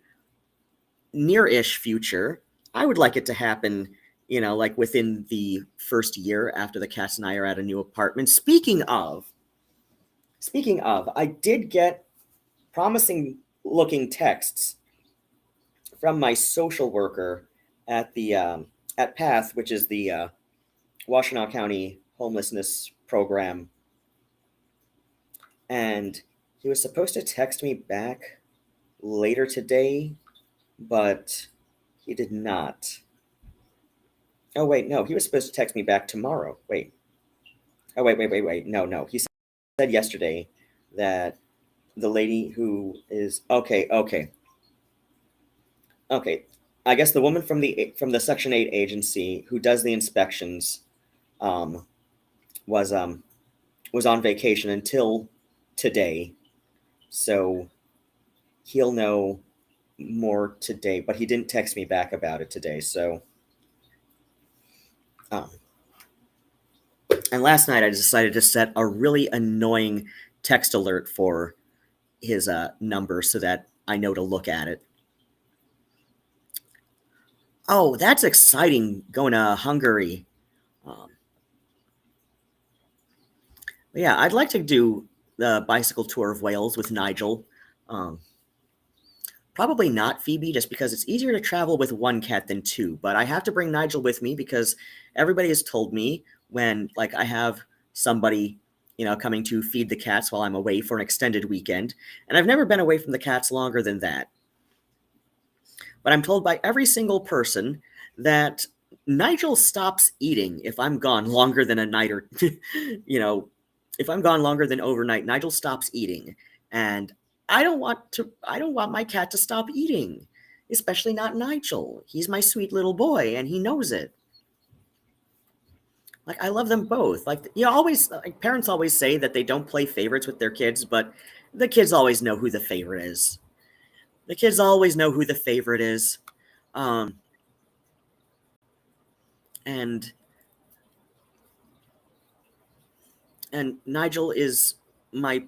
near-ish future. I would like it to happen, like within the first year after the cats and I are at a new apartment. Speaking of, I did get promising looking texts from my social worker at the at PATH, which is the Washtenaw County Homelessness Program, and he was supposed to text me back later today, but he did not. Oh wait, no, he was supposed to text me back tomorrow. Wait. Oh wait. No. He said yesterday that the lady who is okay. I guess the woman from the Section 8 agency who does the inspections um was on vacation until today. So he'll know more today, but he didn't text me back about it today. So um and last night I decided to set a really annoying text alert for his number so that I know to look at it. Oh, that's exciting, going to Hungary. Um, yeah, I'd like to do the bicycle tour of Wales with Nigel. Um, Probably not Phoebe, just because it's easier to travel with one cat than two. But I have to bring Nigel with me because everybody has told me when like I have somebody coming to feed the cats while I'm away for an extended weekend, and I've never been away from the cats longer than that. But I'm told by every single person that Nigel stops eating if I'm gone longer than a night, or if I'm gone longer than overnight, Nigel stops eating. And I don't want my cat to stop eating, especially not Nigel. He's my sweet little boy and he knows it. Like, I love them both. Like, always, like, parents always say that they don't play favorites with their kids, but the kids always know who the favorite is. The kids always know who the favorite is. Um, and and Nigel my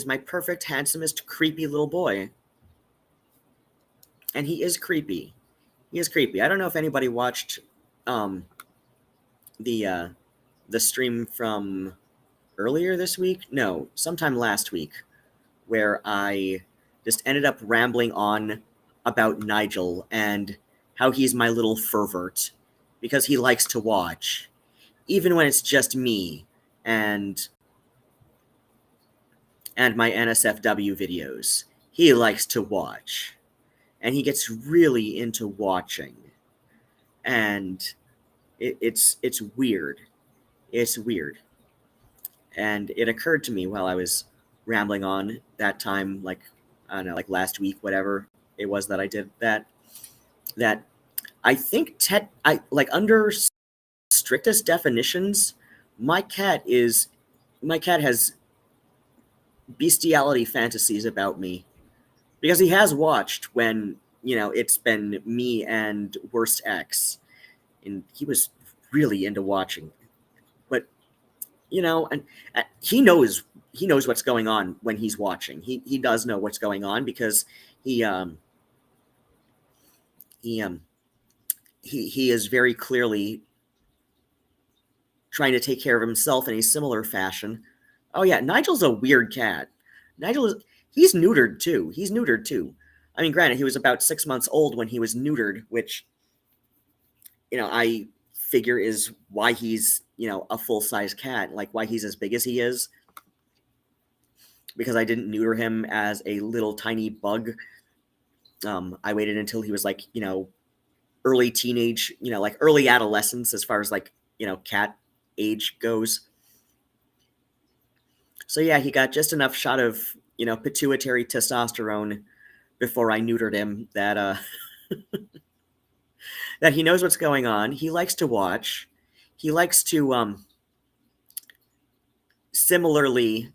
my perfect, handsomest, creepy little boy. And he is creepy. He is creepy. I don't know if anybody watched um, the stream from earlier this week. No, sometime last week, where I just ended up rambling on about Nigel and how he's my little pervert because he likes to watch, even when it's just me. And and my NSFW videos. He likes to watch, and he gets really into watching, and it's weird. It's weird, and it occurred to me while I was rambling on that time, like I don't know, like last week, whatever it was that I did that. That I think I like under strictest definitions, my cat has bestiality fantasies about me because he has watched when it's been me and Worst X, and he was really into watching. But and he knows what's going on when he's watching. He does know what's going on because he he um he is very clearly trying to take care of himself in a similar fashion. Oh yeah, Nigel's a weird cat. Nigel is he's neutered too. He's neutered too. I mean, granted, he was about 6 months old when he was neutered, which I figure is why he's a full size cat, like why he's as big as he is. Because I didn't neuter him as a little tiny bug. I waited until he was like early teenage, like early adolescence as far as like cat age goes. So yeah, he got just enough shot of pituitary testosterone before I neutered him that that he knows what's going on. He likes to watch. He likes to similarly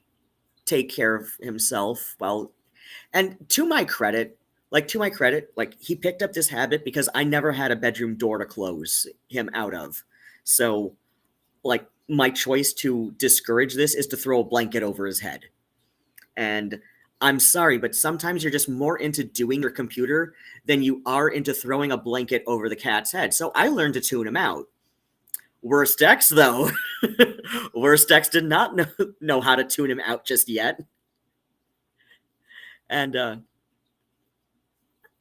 take care of himself. Well, and to my credit, like he picked up this habit because I never had a bedroom door to close him out of. So like my choice to discourage this is to throw a blanket over his head. And I'm sorry, but sometimes you're just more into doing your computer than you are into throwing a blanket over the cat's head. So I learned to tune him out. Worst X, though. Worst X did not know how to tune him out just yet. And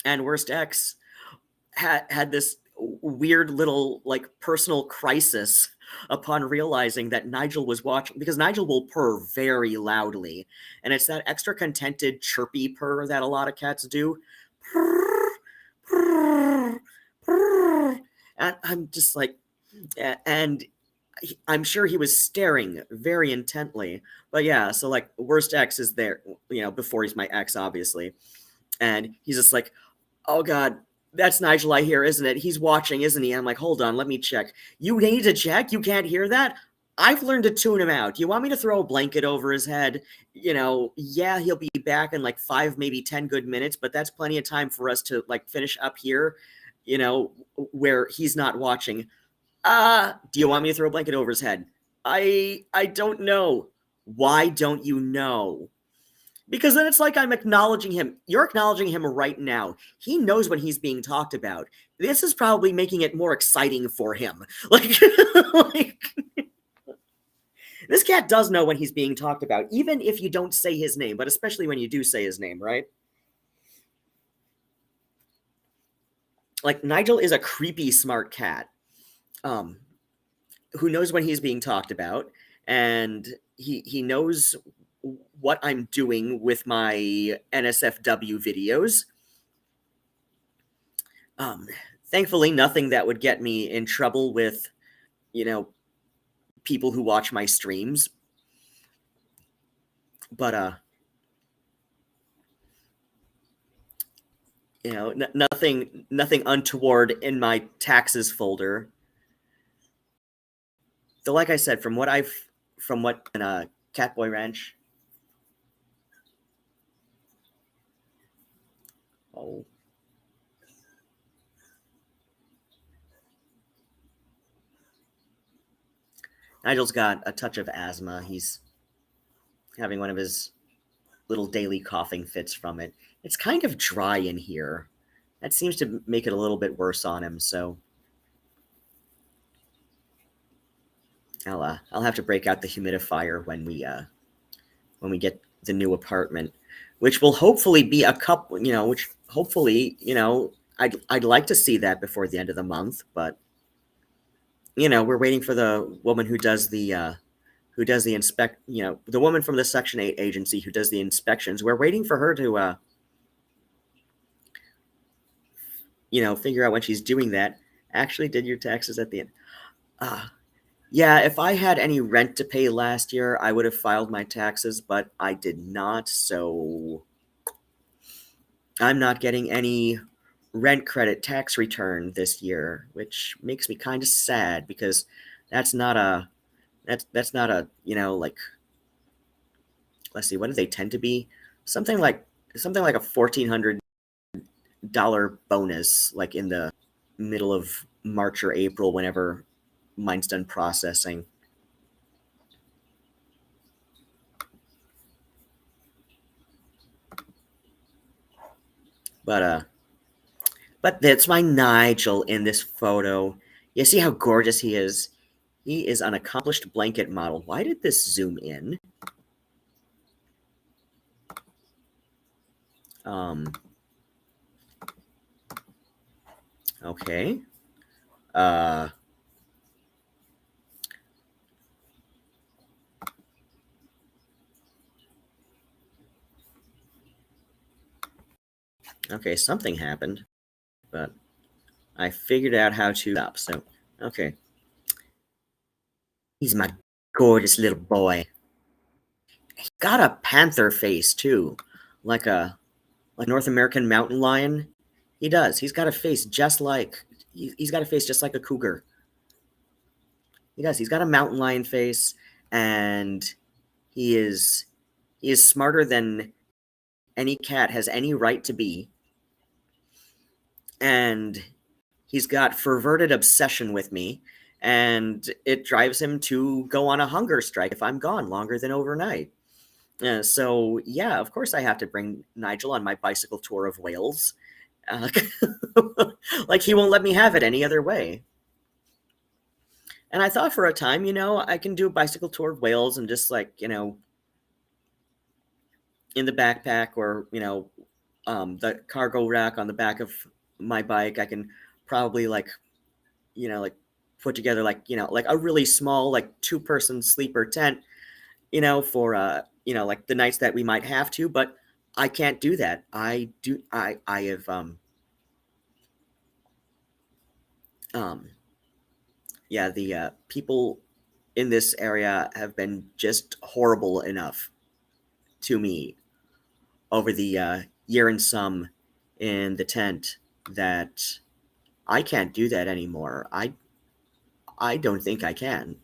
Worst X had this weird little like personal crisis upon realizing that Nigel was watching, because Nigel will purr very loudly, and it's that extra contented chirpy purr that a lot of cats do. Purr, purr, purr. And I'm just like, and I'm sure he was staring very intently. But yeah, so like Worst X is there, before he's my ex, obviously, and he's just like, oh God, that's Nigel I hear, isn't it? He's watching, isn't he? I'm like, hold on, let me check. You need to check? You can't hear that? I've learned to tune him out. You want me to throw a blanket over his head? Yeah, he'll be back in like 5, maybe 10 good minutes, but that's plenty of time for us to like finish up here, where he's not watching. Do you want me to throw a blanket over his head? I don't know. Why don't you know? Because then it's like I'm acknowledging him. You're acknowledging him right now. He knows when he's being talked about. This is probably making it more exciting for him. Like this cat does know when he's being talked about, even if you don't say his name, but especially when you do say his name, right? Like Nigel is a creepy smart cat. Who knows when he's being talked about, and he knows what I'm doing with my NSFW videos. Thankfully, nothing that would get me in trouble with, people who watch my streams. But nothing untoward in my taxes folder. So, like I said, from what in Catboy Ranch. Oh. Nigel's got a touch of asthma. He's having one of his little daily coughing fits from it. It's kind of dry in here. That seems to make it a little bit worse on him, so I'll have to break out the humidifier when we get the new apartment, which will hopefully be a couple, which hopefully, I'd like to see that before the end of the month, but we're waiting for the woman who does the who does the the woman from the Section 8 agency who does the inspections. We're waiting for her to, figure out when she's doing that. Actually, did your taxes at the end? Yeah, if I had any rent to pay last year, I would have filed my taxes, but I did not, so I'm not getting any rent credit tax return this year, which makes me kind of sad because that's not a like, let's see, what do they tend to be? Something like a $1,400 bonus, like in the middle of March or April, whenever mine's done processing. But that's my Nigel in this photo. You see how gorgeous he is? He is an accomplished blanket model. Why did this zoom in? Okay. Okay, something happened, but I figured out how to stop, so, okay. He's my gorgeous little boy. He's got a panther face, too, like a North American mountain lion. He does. He's got a face just like, he's got a face just like a cougar. He does. He's got a mountain lion face, and he is smarter than any cat has any right to be. And he's got perverted obsession with me, and it drives him to go on a hunger strike if I'm gone longer than overnight. So, yeah, of course I have to bring Nigel on my bicycle tour of Wales. Like, he won't let me have it any other way. And I thought for a time, I can do a bicycle tour of Wales and just, like, in the backpack or, the cargo rack on the back of my bike, I can probably, like, put together, like, like a really small, like, 2-person sleeper tent, for, like the nights that we might have to, but I can't do that. I have, yeah, the people in this area have been just horrible enough to me over the year and some in the tent that I can't do that anymore. I don't think I can.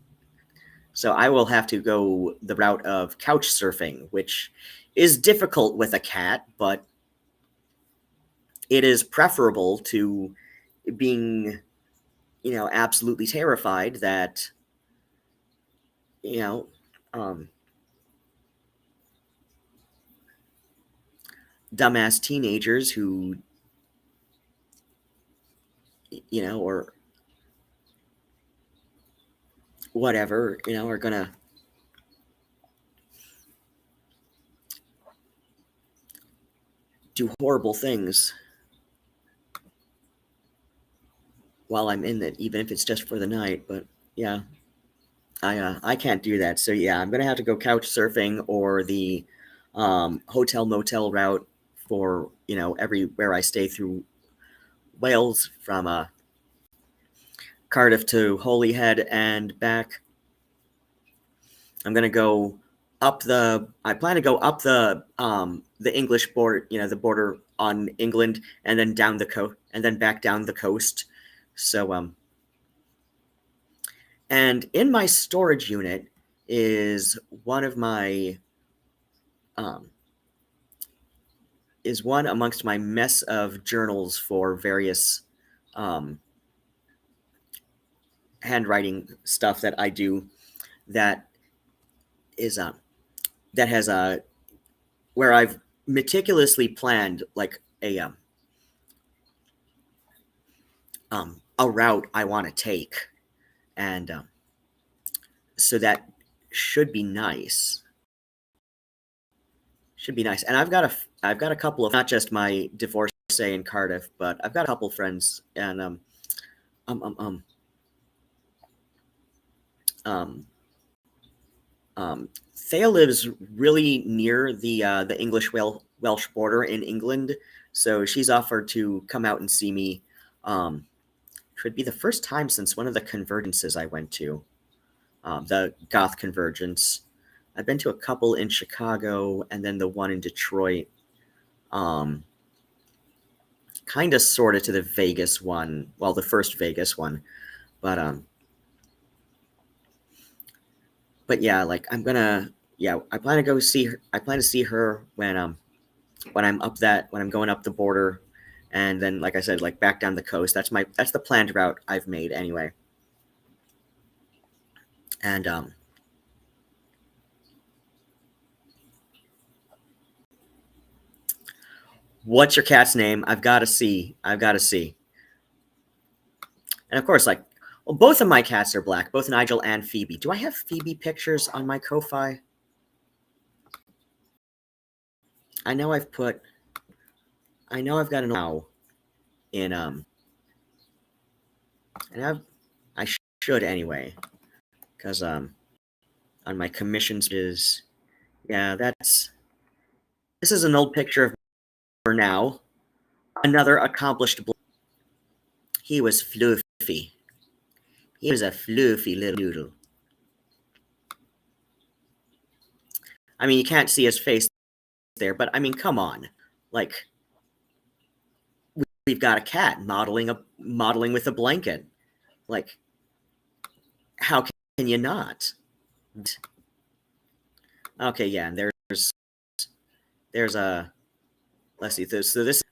So I will have to go the route of couch surfing, which is difficult with a cat, but it is preferable to being, absolutely terrified that, um, dumbass teenagers who, or whatever, are gonna do horrible things while I'm in it, even if it's just for the night. But yeah, I can't do that. So yeah, I'm gonna have to go couch surfing or the hotel motel route for everywhere I stay through Wales, from Cardiff to Holyhead and back. I'm gonna go up the. I plan to go up the English border, the border on England, and then down the coast, and then back down the coast. So and in my storage unit is one of my is one amongst my mess of journals for various handwriting stuff that I do, that is that has where I've meticulously planned, like, a route I want to take, and so that should be nice. Should be nice. And I've got a couple of, not just my divorcee in Cardiff, but I've got a couple of friends, and um Thea lives really near the English Welsh border in England, so she's offered to come out and see me. It would be the first time since one of the convergences I went to, the Goth convergence. I've been to a couple in Chicago and then the one in Detroit. Um, kind of sort of to the Vegas one, well, the first Vegas one, but yeah, like I plan to go see her. I plan to see her when I'm going up the border, and then like I said, like back down the coast. That's the planned route I've made anyway. And what's your cat's name? I've got to see. I've got to see. And of course, like, well, both of my cats are black, both Nigel and Phoebe. Do I have Phoebe pictures on my Ko-fi? I know I've put. I know I've got an now in and I should anyway, because on my commissions is yeah this is an old picture of her now. Another accomplished. He was fluffy. He was a fluffy little noodle. I mean, you can't see his face there, but I mean, come on, like we've got a cat modeling with a blanket. Like, how can you not? Okay, yeah, and there's a let's see. So this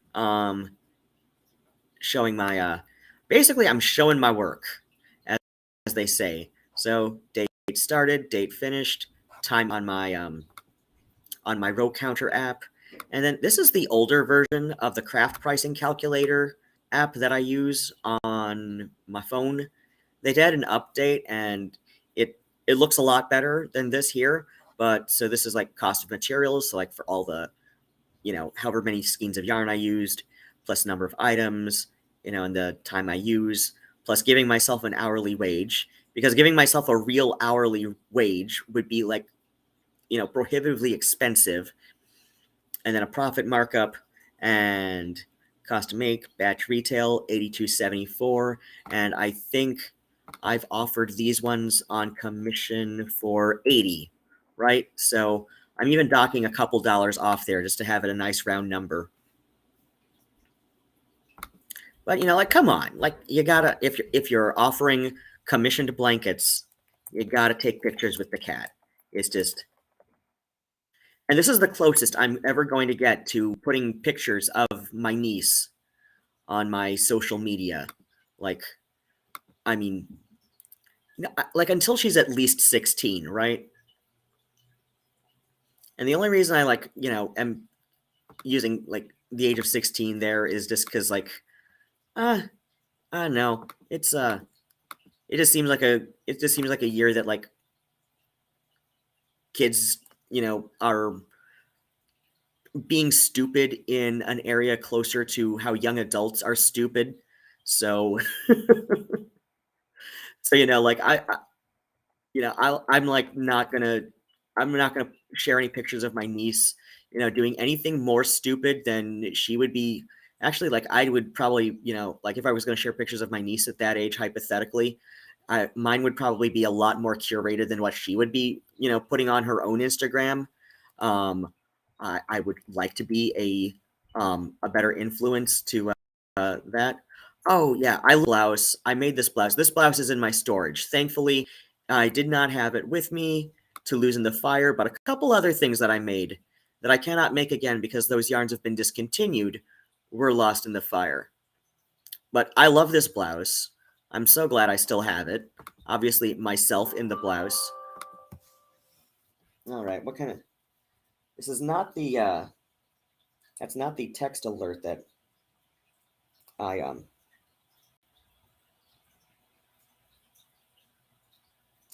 showing my basically I'm showing my work as they say. So date started, date finished, time on my row counter app. And then this is the older version of the craft pricing calculator app that I use on my phone. They did an update and it looks a lot better than this here. But so this is like cost of materials, so like for all the, however many skeins of yarn I used, plus number of items, and the time I use, plus giving myself an hourly wage, because giving myself a real hourly wage would be like, prohibitively expensive, and then a profit markup and cost to make, batch retail, $82.74, and I think I've offered these ones on commission for $80, right? So I'm even docking a couple dollars off there just to have it a nice round number. But like, come on, like you gotta if you're offering commissioned blankets, you gotta take pictures with the cat. It's just, and this is the closest I'm ever going to get to putting pictures of my niece on my social media. Like, I mean, like until she's at least 16, right? And the only reason I like, am using like the age of 16 there is just because like, I don't know, it just seems like a year that like kids, are being stupid in an area closer to how young adults are stupid. So, so like I'm like I'm not gonna share any pictures of my niece, doing anything more stupid than she would be. Actually, like I would probably, like if I was gonna share pictures of my niece at that age, hypothetically, mine would probably be a lot more curated than what she would be, putting on her own Instagram. I would like to be a better influence to that. Oh yeah, I blouse. I made this blouse. This blouse is in my storage. Thankfully, I did not have it with me to lose in the fire, but a couple other things that I made that I cannot make again because those yarns have been discontinued were lost in the fire. But I love this blouse. I'm so glad I still have it. Obviously, myself in the blouse. All right, what kind of? This is not the. That's not the text alert that I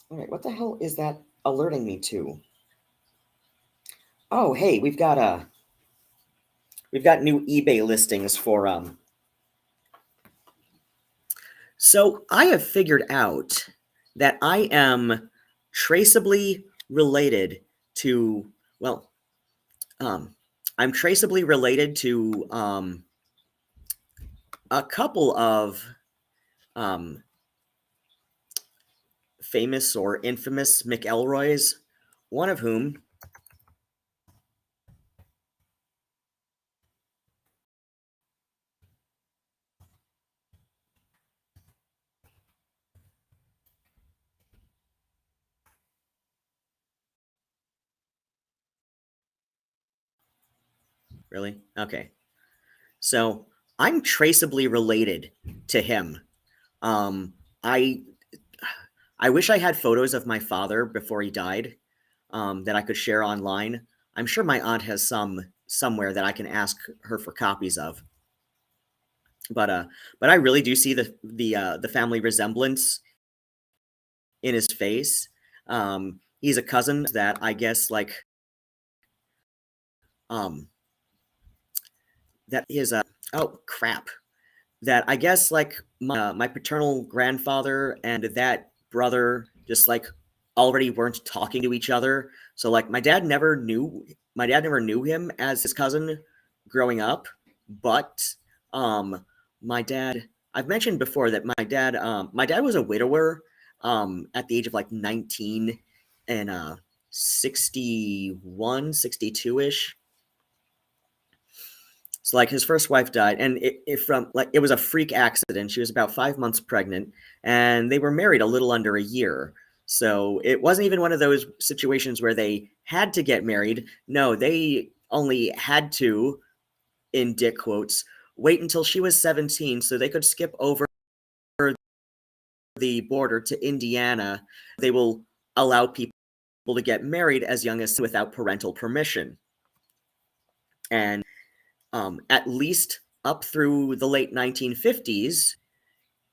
All right, what the hell is that alerting me to? Oh, hey, we've got new eBay listings for So I have figured out that I am traceably related to, well, I'm traceably related to a couple of famous or infamous McElroys, one of whom really? Okay. So I'm traceably related to him. Um, I I wish I had photos of my father before he died, that I could share online. I'm sure my aunt has some somewhere that I can ask her for copies of. But but I really do see the family resemblance in his face. He's a cousin that I guess like um that is oh crap, that I guess like my paternal grandfather and that brother just like already weren't talking to each other. So like my dad never knew him as his cousin growing up, but um my dad, I've mentioned before that my dad was a widower at the age of like 19 and 61, 62ish. So like his first wife died, and it from like it was a freak accident. She was about 5 months pregnant, and they were married a little under a year. So it wasn't even one of those situations where they had to get married. No, they only had to, in dick quotes, wait until she was 17 so they could skip over the border to Indiana. They will allow people to get married as young as without parental permission. And at least up through the late 1950s,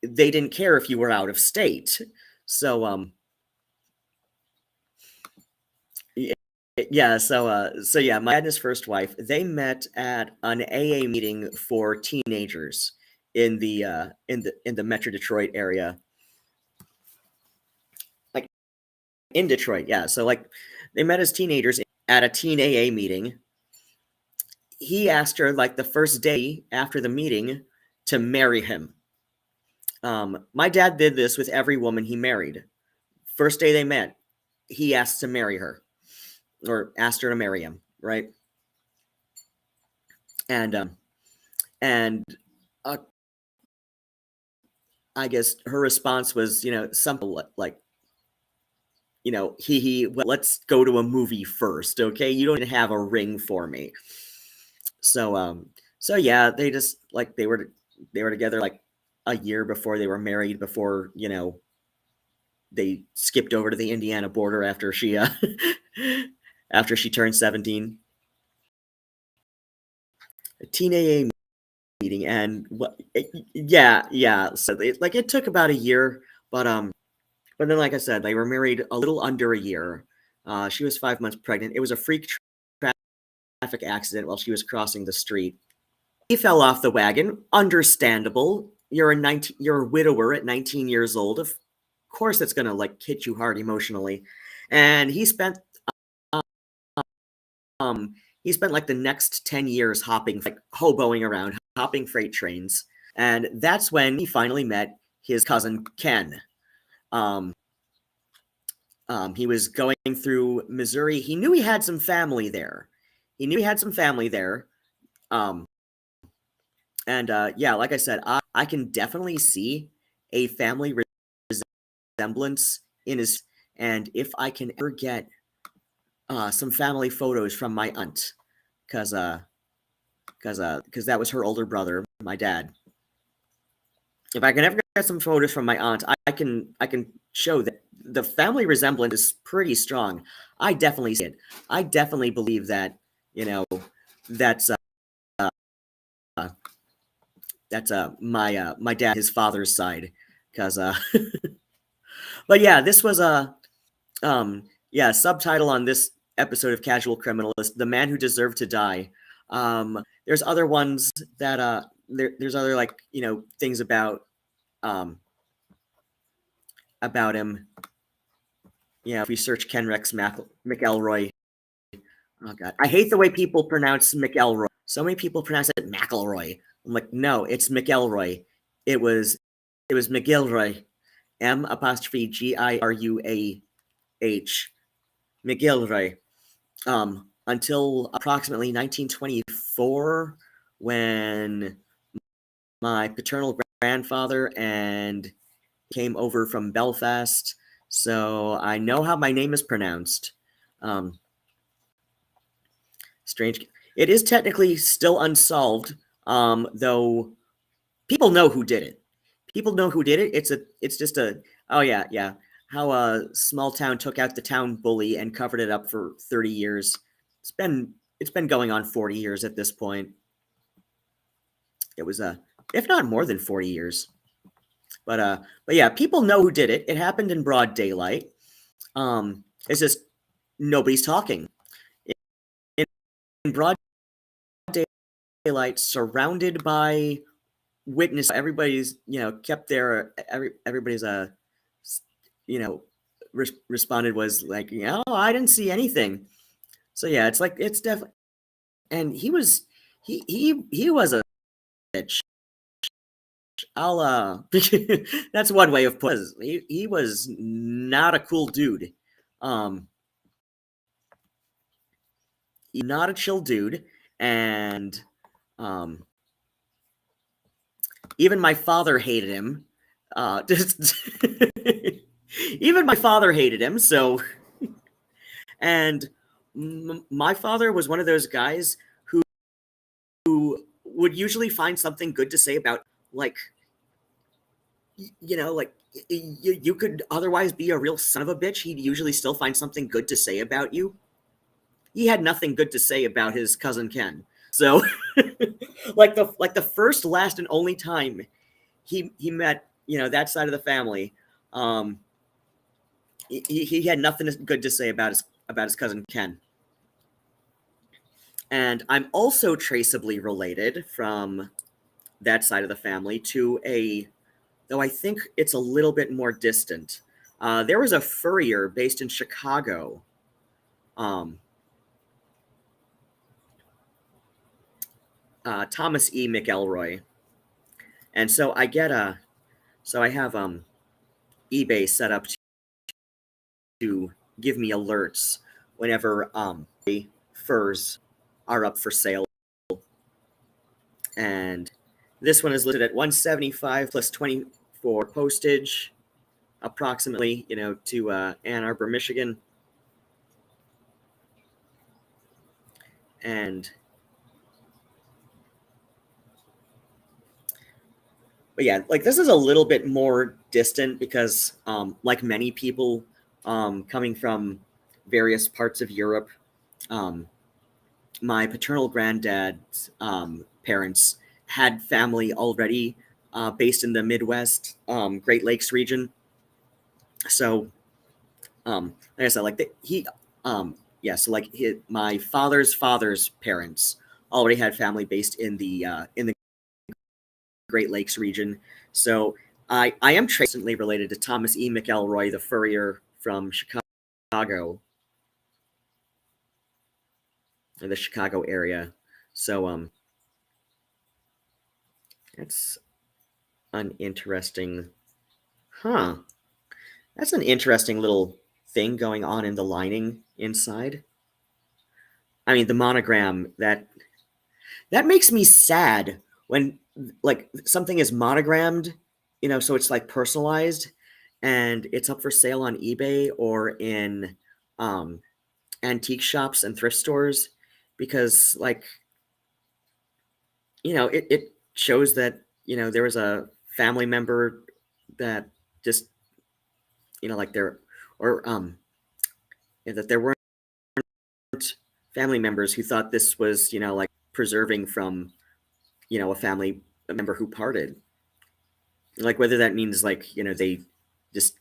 they didn't care if you were out of state. So yeah, so yeah, my dad and his first wife, they met at an AA meeting for teenagers in the Metro Detroit area. Like in Detroit, yeah. So like they met as teenagers at a teen AA meeting. He asked her like the first day after the meeting to marry him. My dad did this with every woman he married. First day they met, he asked to marry her, or asked her to marry him, right? And and uh, I guess her response was, something like, well, let's go to a movie first, okay? You don't have a ring for me. So so yeah, they just like they were together like a year before they were married, before they skipped over to the Indiana border after she after she turned 17. A teen AA meeting, and what? Yeah. So it took about a year, but then like I said, they were married a little under a year. She was 5 months pregnant. It was a freak traffic accident while she was crossing the street. He fell off the wagon. Understandable. You're a widower at 19 years old. Of course, it's gonna like hit you hard emotionally. And he spent like the next 10 years hopping, like hoboing around, hopping freight trains. And that's when he finally met his cousin Ken. Um, he was going through Missouri. He knew he had some family there. Um, and yeah, like I said, I can definitely see a family resemblance in his. And if I can ever get some family photos from my aunt, because that was her older brother, my dad. If I can ever get some photos from my aunt, I can show that the family resemblance is pretty strong. I definitely see it. I definitely believe that that's my dad, his father's side, because but yeah, this was a subtitle on this episode of Casual Criminalist: The Man Who Deserved to Die. There's other ones that there's other like things um about him Yeah, if we search Ken Rex McElroy, oh god, I hate the way people pronounce McElroy. So many people pronounce it McElroy. I'm like, no, it's McElroy. It was McGilroy, M'Gruah, McGilroy. Until approximately 1924, when my paternal grandfather and came over from Belfast, so I know how my name is pronounced. Um, Strange. It is technically still unsolved, though people know who did it. People know who did it. It's just a, oh yeah, yeah, how a small town took out the town bully and covered it up for 30 years. It's been going on 40 years at this point. It was if not more than 40 years. But yeah, people know who did it. It happened in broad daylight. It's just nobody's talking. In broad daylight, surrounded by witness, everybody's kept there. Everybody's responded was like, I didn't see anything. So yeah, it's like it's definitely. And he was a bitch. I'll that's one way of putting it. He was not a cool dude. Um Not a chill dude, and um even my father hated him. Just even my father hated him, so and my father was one of those guys who would usually find something good to say about, like, like you could otherwise be a real son of a bitch. He'd usually still find something good to say about you. He had nothing good to say about his cousin Ken. So, like the first, last, and only time he met that side of the family, um, he had nothing good to say about his cousin Ken. And I'm also traceably related from that side of the family to though I think it's a little bit more distant. There was a furrier based in Chicago. Thomas E. McElroy. And so I have eBay set up to give me alerts whenever furs are up for sale. And this one is listed at $175 plus 24 postage, approximately, to Ann Arbor, Michigan. And but yeah, like this is a little bit more distant because, like many people coming from various parts of Europe, my paternal granddad's parents had family already based in the Midwest, Great Lakes region. So, like I said, so like my father's parents already had family based in the Great Lakes region. So I am recently related to Thomas E. McElroy, the furrier from Chicago, in the Chicago area. So that's an interesting, huh? That's an interesting little thing going on in the lining inside. I mean, the monogram that makes me sad when, like, something is monogrammed, so it's like personalized and it's up for sale on eBay or in antique shops and thrift stores, because, like, it shows that there was a family member that just like there or that there weren't family members who thought this was like preserving from a family member who parted, like whether that means like they just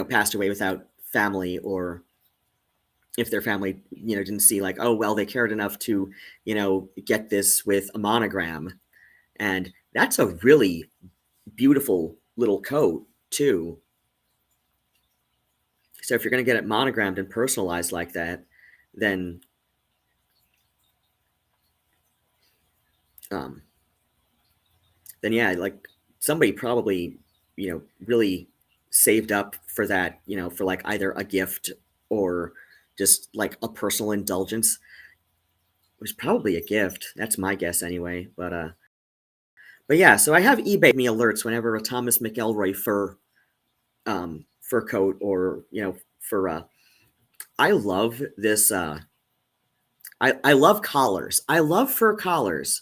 passed away without family, or if their family didn't see like, oh well, they cared enough to get this with a monogram. And that's a really beautiful little coat too. So if you're going to get it monogrammed and personalized like that, then um, then yeah, like somebody probably, really saved up for that, for like either a gift or just like a personal indulgence. It was probably a gift. That's my guess anyway. But yeah, so I have eBay me alerts whenever a Thomas McElroy fur coat, or for I love this I love collars. I love fur collars.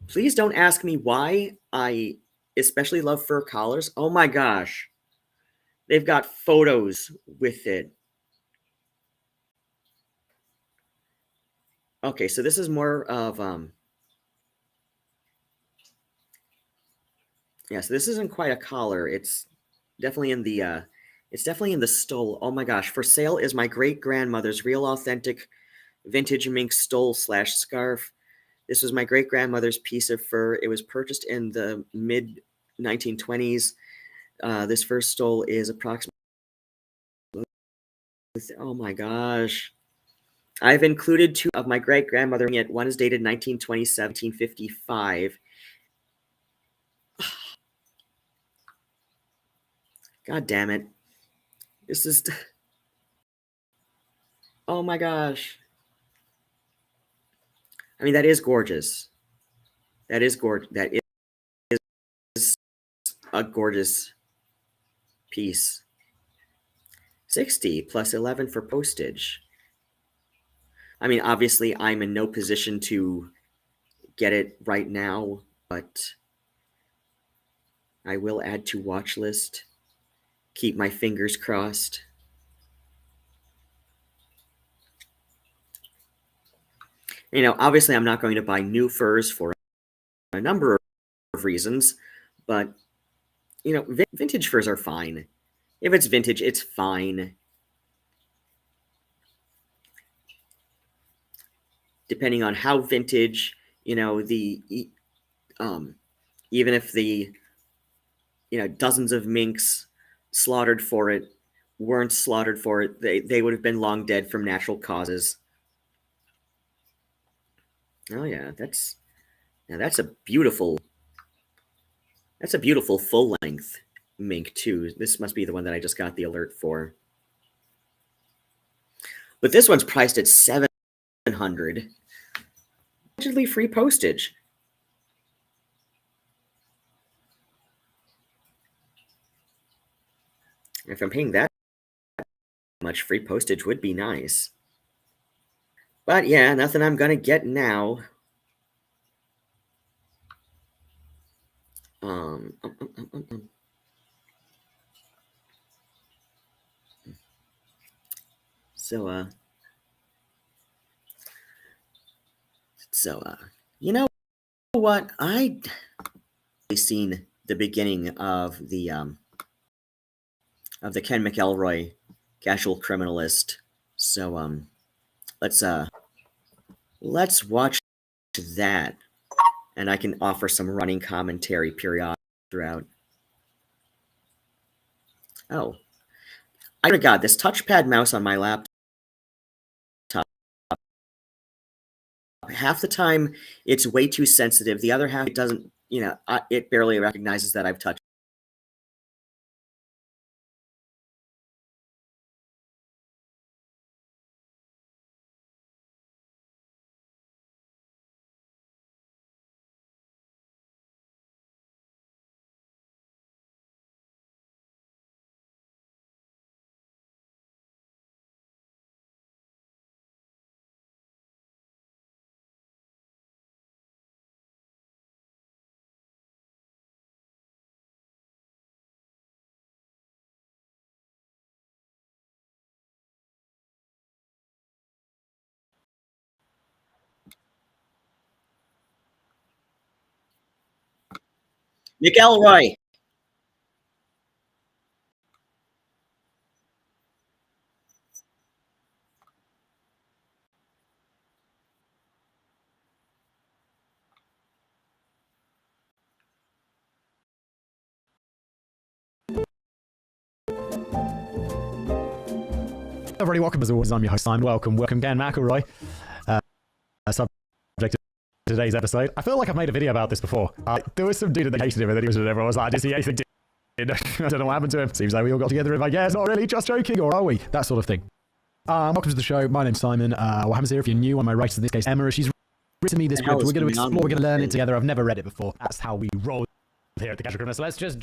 Please don't ask me why I especially love fur collars. Oh my gosh. They've got photos with it. Okay, so this is more of yeah, so this isn't quite a collar. Definitely in the it's definitely in the stole. Oh my gosh, for sale is my great grandmother's real authentic vintage mink stole slash scarf. This was my great grandmother's piece of fur. It was purchased in the mid 1920s. This fur stole is approximately, oh my gosh. I've included two of my great grandmother. One is dated 1927, 1955. God damn it. This is, oh my gosh. I mean, that is gorgeous. That is gorgeous. That is a gorgeous piece. 60 plus 11 for postage. I mean, obviously, I'm in no position to get it right now, but I will add to watch list. Keep my fingers crossed. Obviously, I'm not going to buy new furs for a number of reasons, but vintage furs are fine. If it's vintage, it's fine. Depending on how vintage, um, even if the dozens of minks slaughtered for it weren't slaughtered for it, they would have been long dead from natural causes. Oh yeah, that's a beautiful full length mink too. This must be the one that I just got the alert for. But this one's priced at $700. Allegedly free postage. If I'm paying that much, free postage would be nice. But yeah, nothing I'm gonna get now. Um, um, um, um, um, um. So you know what? I seen the beginning of the Ken McElroy Casual Criminalist. So let's watch that, and I can offer some running commentary period throughout. Oh, I forgot this touchpad mouse on my laptop. Half the time, it's way too sensitive. The other half, it doesn't. It barely recognizes that I've touched. McElroy. everybody, welcome as always. I'm your host, Simon. Welcome, Dan McElroy. Subject of today's episode. I feel like I've made a video about this before. There was some dude that hated him, and then everyone was like, I didn't see anything. I don't know what happened to him. Seems like we all got together and like, yeah, it's not really just joking, or are we? That sort of thing. Welcome to the show. My name's Simon. What happens here, if you're new, one of my writers in this case, Emma, she's written me this script. We're going to explore, we're going to learn it together. I've never read it before. That's how we roll here at the Casual Criminal. So let's just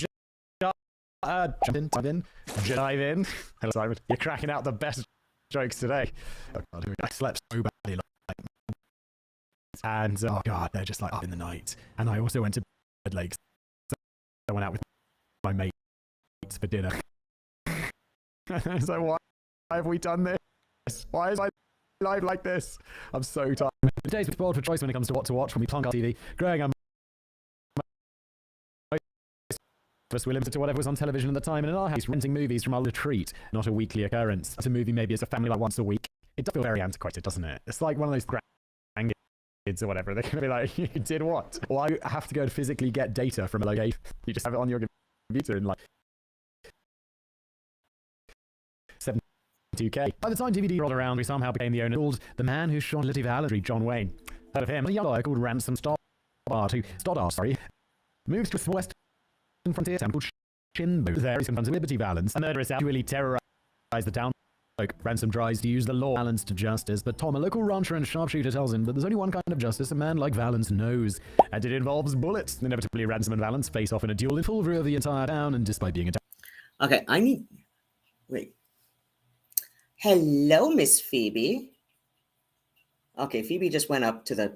dive in. Hello, Simon. You're cracking out the best jokes today. Oh God, I slept so badly, and oh God, they're just like up in the night. And I also went to bed late. So I went out with my mates for dinner. So why have we done this? Why is my life like this? I'm so tired. Today's spoiled for choice when it comes to what to watch when we plonk our TV. Growing up, we're limited to whatever was on television at the time, and in our house, renting movies from our retreat, not a weekly occurrence. It's a movie maybe as a family like once a week. It does feel very antiquated, doesn't it? It's like one of those grandkids or whatever. They're going to be like, you did what? Well, I have to go and physically get data from a location. You just have it on your computer in like 72K. By the time DVD rolled around, we somehow became the owner called the man who shot Litty Valerie, John Wayne. Heard of him? A young guy called Ransom Stoddard, moved to West frontier town called Shinbo. There he's confronted Liberty Valance. A murderous actually terrorized the town. Ransom tries to use the law balance to justice, but Tom, a local rancher and sharpshooter, tells him that there's only one kind of justice a man like Valance knows, and it involves bullets. Inevitably, Ransom and Valance face off in a duel in full view of the entire town, and despite being attacked. Okay, wait. Hello, Miss Phoebe. Okay, Phoebe just went up to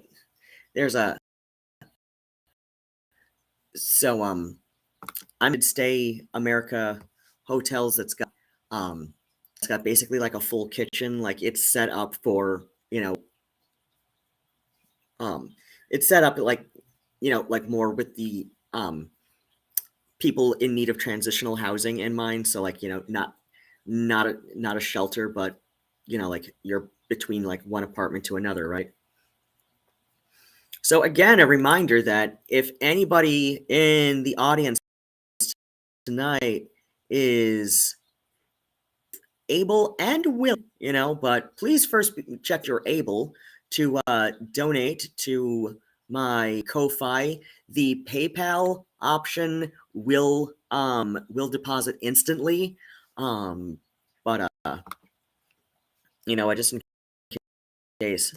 I'm at Stay America Hotels that's got basically like a full kitchen. Like it's set up for, it's set up like, like more with the people in need of transitional housing in mind. So like, not a shelter, but like you're between like one apartment to another, right? So again, a reminder that if anybody in the audience tonight is able and willing, but please first check you're able to donate to my Ko-Fi. The PayPal option will deposit instantly, but I just in case.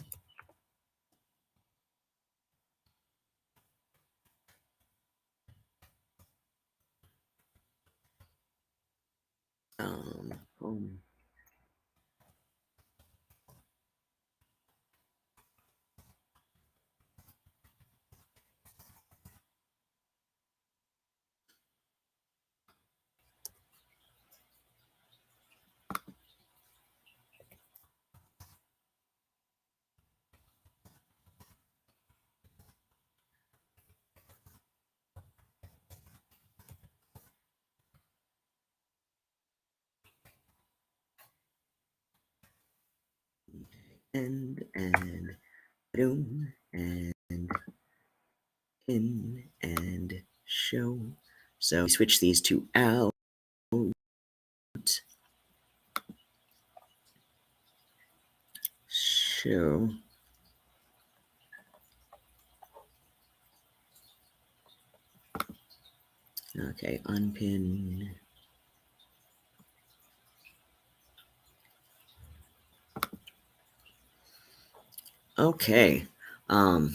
and boom and in and show. So we switch these two out. Show. Okay, unpin. Okay. But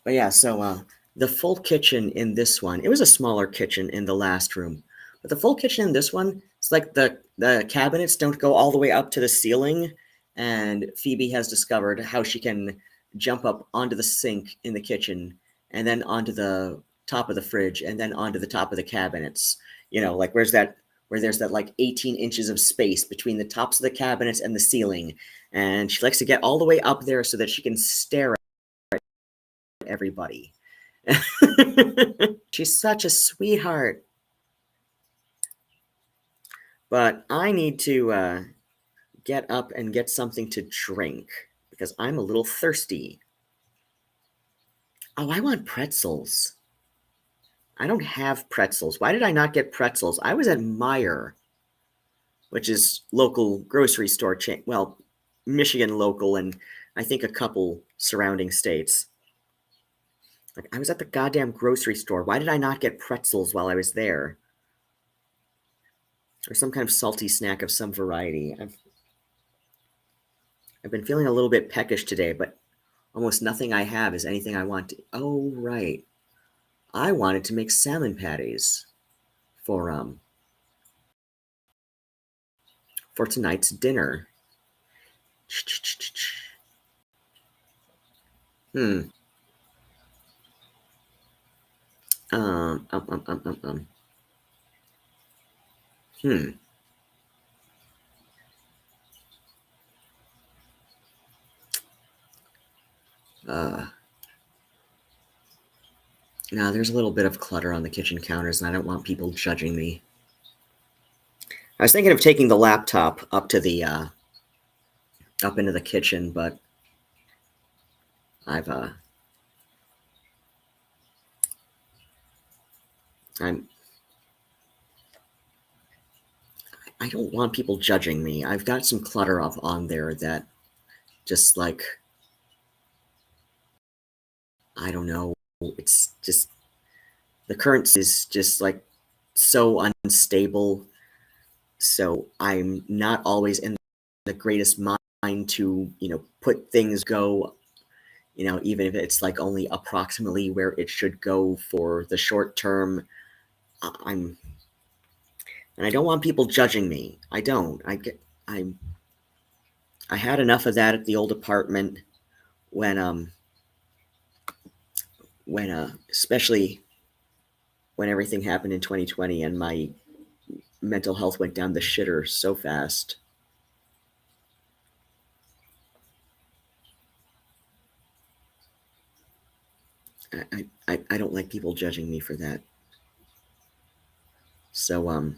yeah, so the full kitchen in this one, it was a smaller kitchen in the last room, but the full kitchen in this one, it's like the cabinets don't go all the way up to the ceiling, and Phoebe has discovered how she can jump up onto the sink in the kitchen and then onto the top of the fridge and then onto the top of the cabinets. Like where there's that like 18 inches of space between the tops of the cabinets and the ceiling. And she likes to get all the way up there so that she can stare at everybody. She's such a sweetheart. But I need to get up and get something to drink because I'm a little thirsty. Oh, I want pretzels. I don't have pretzels. Why did I not get pretzels? I was at Meijer. which is local grocery store chain. Well, Michigan local, and I think a couple surrounding states. Like, I was at the goddamn grocery store. Why did I not get pretzels while I was there? Or some kind of salty snack of some variety. I've been feeling a little bit peckish today, but almost nothing I have is anything I want to. Oh, right. I wanted to make salmon patties for tonight's dinner. Hmm. Um, um, um, um, um, um. Hmm. Now there's a little bit of clutter on the kitchen counters, and I don't want people judging me. I was thinking of taking the laptop up to the up into the kitchen, but I've I don't want people judging me. I've got some clutter up on there that just like, I don't know. It's just, the currency is just like so unstable. So I'm not always in the greatest mind to, put things go, even if it's like only approximately where it should go for the short term. And I don't want people judging me. I don't. I had enough of that at the old apartment when especially when everything happened in 2020 and my mental health went down the shitter so fast. I don't like people judging me for that. So I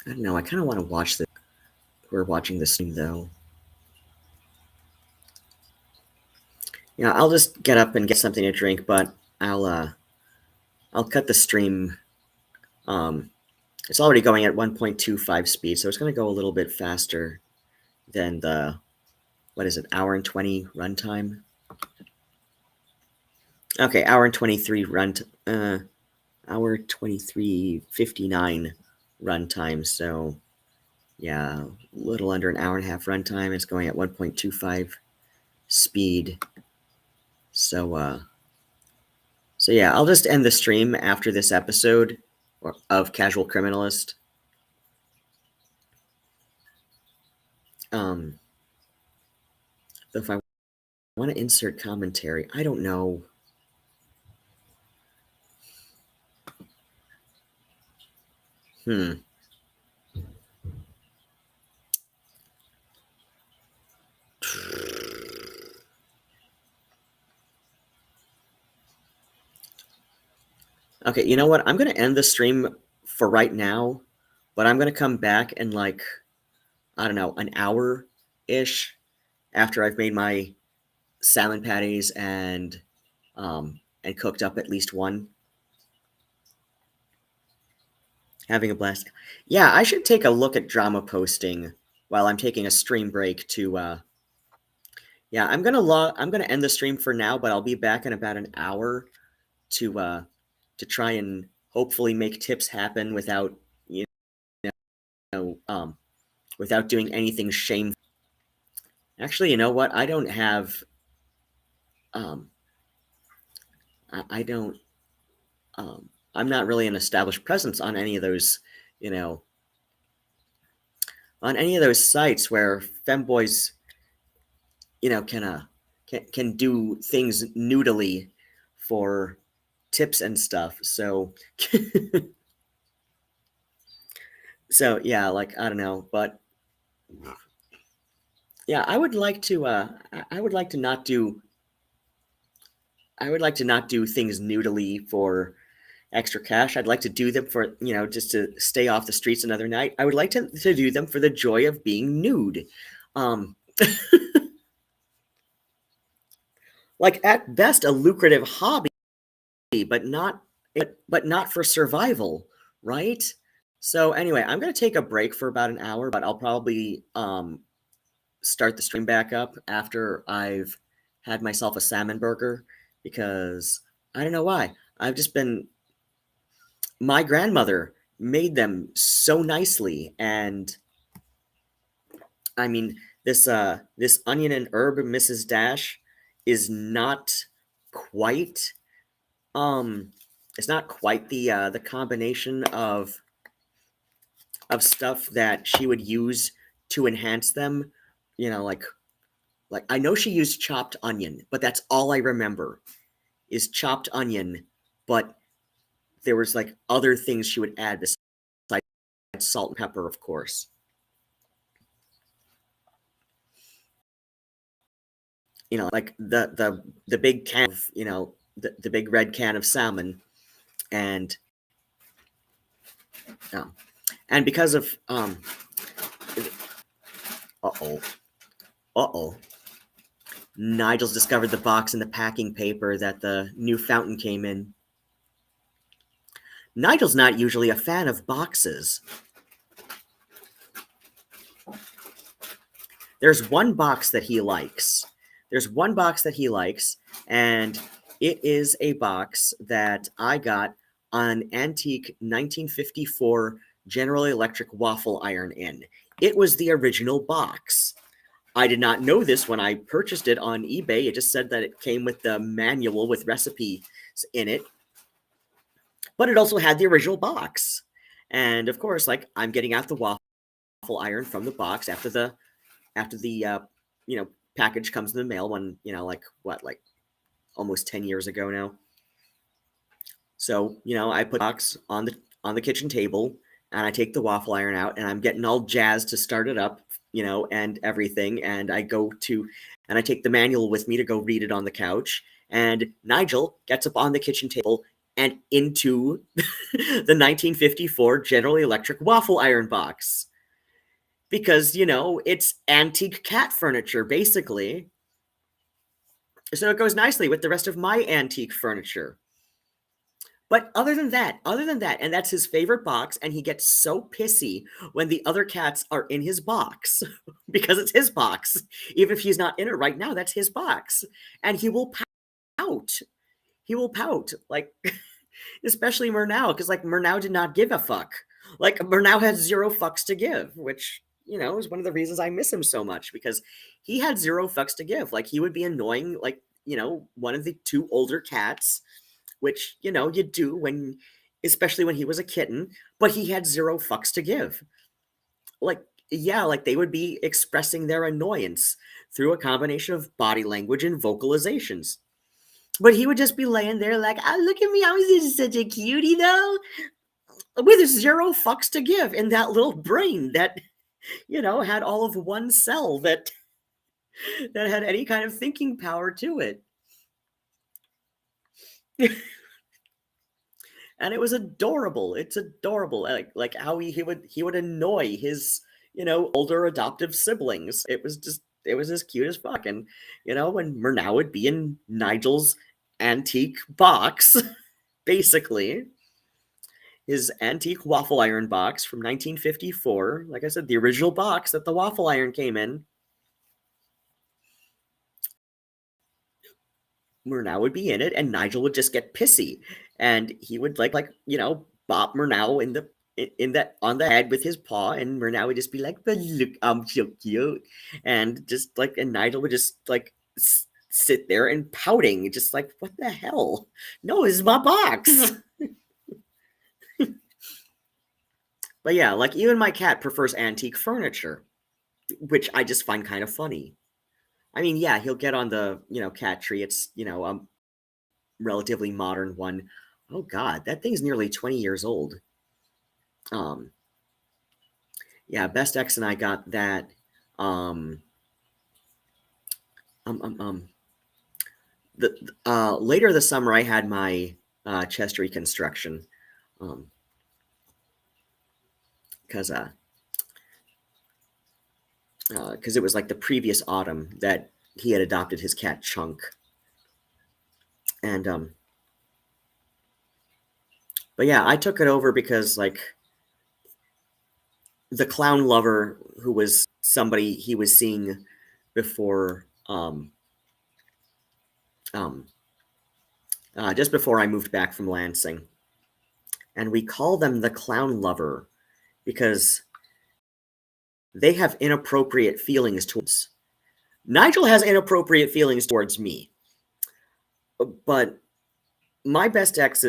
don't know. I kind of want to watch this. We're watching the stream though. Yeah, I'll just get up and get something to drink, but I'll cut the stream. It's already going at 1.25 speed, so it's going to go a little bit faster than the, what is it, hour and 20 runtime? Okay, hour and 23 hour 23:59 runtime. So yeah, a little under an hour and a half runtime. It's going at 1.25 speed. So yeah, I'll just end the stream after this episode of Casual Criminalist. If I want to insert commentary, I don't know. Okay, you know what? I'm going to end the stream for right now, but I'm going to come back in like, I don't know, an hour-ish after I've made my salmon patties and cooked up at least one. Having a blast. Yeah, I should take a look at drama posting while I'm taking a stream break to yeah, I'm gonna end the stream for now, but I'll be back in about an hour to try and hopefully make tips happen without without doing anything shameful. Actually, you know what? I don't have I don't I'm not really an established presence on any of those, on any of those sites where femboys, can do things noodly for tips and stuff. So so yeah, like, I don't know, but yeah, I would like to not do things noodly for extra cash. I'd like to do them for, just to stay off the streets another night. I would like to do them for the joy of being nude. Like, at best, a lucrative hobby, but not for survival. right? So anyway, I'm going to take a break for about an hour, but I'll probably start the stream back up after I've had myself a salmon burger, because I don't know why. I've just been, my grandmother made them so nicely, and I mean, this onion and herb Mrs. Dash is not quite it's not quite the combination of stuff that she would use to enhance them. You know, like I know she used chopped onion, but that's all I remember is chopped onion. But there was like other things she would add besides salt and pepper, of course. You know, like the big can of, you know, the big red can of salmon, and and because of uh-oh, Nigel's discovered the box and the packing paper that the new fountain came in. Nigel's not usually a fan of boxes. There's one box that he likes. And it is a box that I got on antique 1954 General Electric waffle iron in. It was the original box. I did not know this when I purchased it on eBay. It just said that it came with the manual with recipes in it. But it also had the original box. And of course, like, I'm getting out the waffle iron from the box after the you know, package comes in the mail, when, you know, like almost 10 years ago now. So, you know, I put the box on the kitchen table, and I take the waffle iron out, and I'm getting all jazzed to start it up, you know, and everything. And I take the manual with me to go read it on the couch. And Nigel gets up on the kitchen table and into the 1954 General Electric waffle iron box. Because, you know, it's antique cat furniture, basically. So it goes nicely with the rest of my antique furniture. But other than that, and that's his favorite box, and he gets so pissy when the other cats are in his box because it's his box. Even if he's not in it right now, that's his box. And he will pout. Like, especially Murnau, because, like, Murnau did not give a fuck. Like, Murnau had zero fucks to give, which, you know, is one of the reasons I miss him so much, because he had zero fucks to give. Like, he would be annoying, like, you know, one of the two older cats, which, you know, you do especially when he was a kitten, but he had zero fucks to give. Like, yeah, like, they would be expressing their annoyance through a combination of body language and vocalizations. But he would just be laying there like, oh, look at me, I'm such a cutie, though, with zero fucks to give in that little brain that, you know, had all of one cell that had any kind of thinking power to it. And it was adorable. It's adorable. Like how he would annoy his, you know, older adoptive siblings. It was as cute as fuck. And, you know, when Murnau would be in Nigel's antique box, basically, his antique waffle iron box from 1954, like I said, the original box that the waffle iron came in, Murnau would be in it, and Nigel would just get pissy, and he would like you know, bop Murnau on the head with his paw, and Murnau would just be like, "But look, I'm so cute," and just like, and Nigel would just like sit there and pouting, just like, "What the hell? No, this is my box." But yeah, like, even my cat prefers antique furniture, which I just find kind of funny. I mean, yeah, he'll get on the, you know, cat tree. It's, you know, a relatively modern one. Oh God, that thing's nearly 20 years old. Yeah, Best X and I got that. Later this summer, I had my chest reconstruction. Because it was like the previous autumn that he had adopted his cat Chunk. And But yeah, I took it over because like the clown lover, who was somebody he was seeing before, um, just before I moved back from Lansing. And we call them the clown lover because they have inappropriate feelings towards. Nigel has inappropriate feelings towards me. But my best ex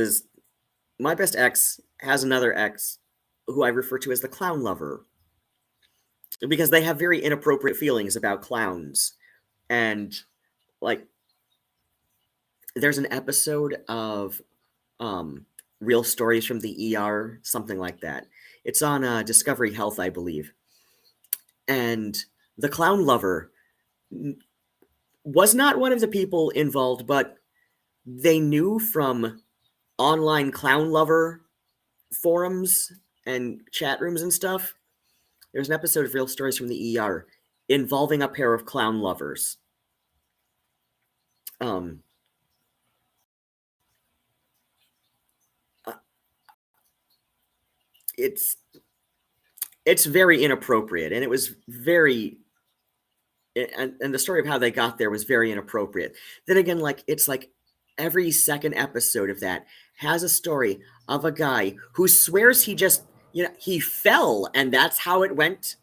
has another ex who I refer to as the clown lover because they have very inappropriate feelings about clowns. And like there's an episode of Real Stories from the ER, something like that. It's on Discovery Health, I believe. And the clown lover was not one of the people involved, but they knew from online clown lover forums and chat rooms and stuff. There's an episode of Real Stories from the ER involving a pair of clown lovers. It's very inappropriate, and it was very and the story of how they got there was very inappropriate. Then again, like it's like every second episode of that has a story of a guy who swears he just he fell and that's how it went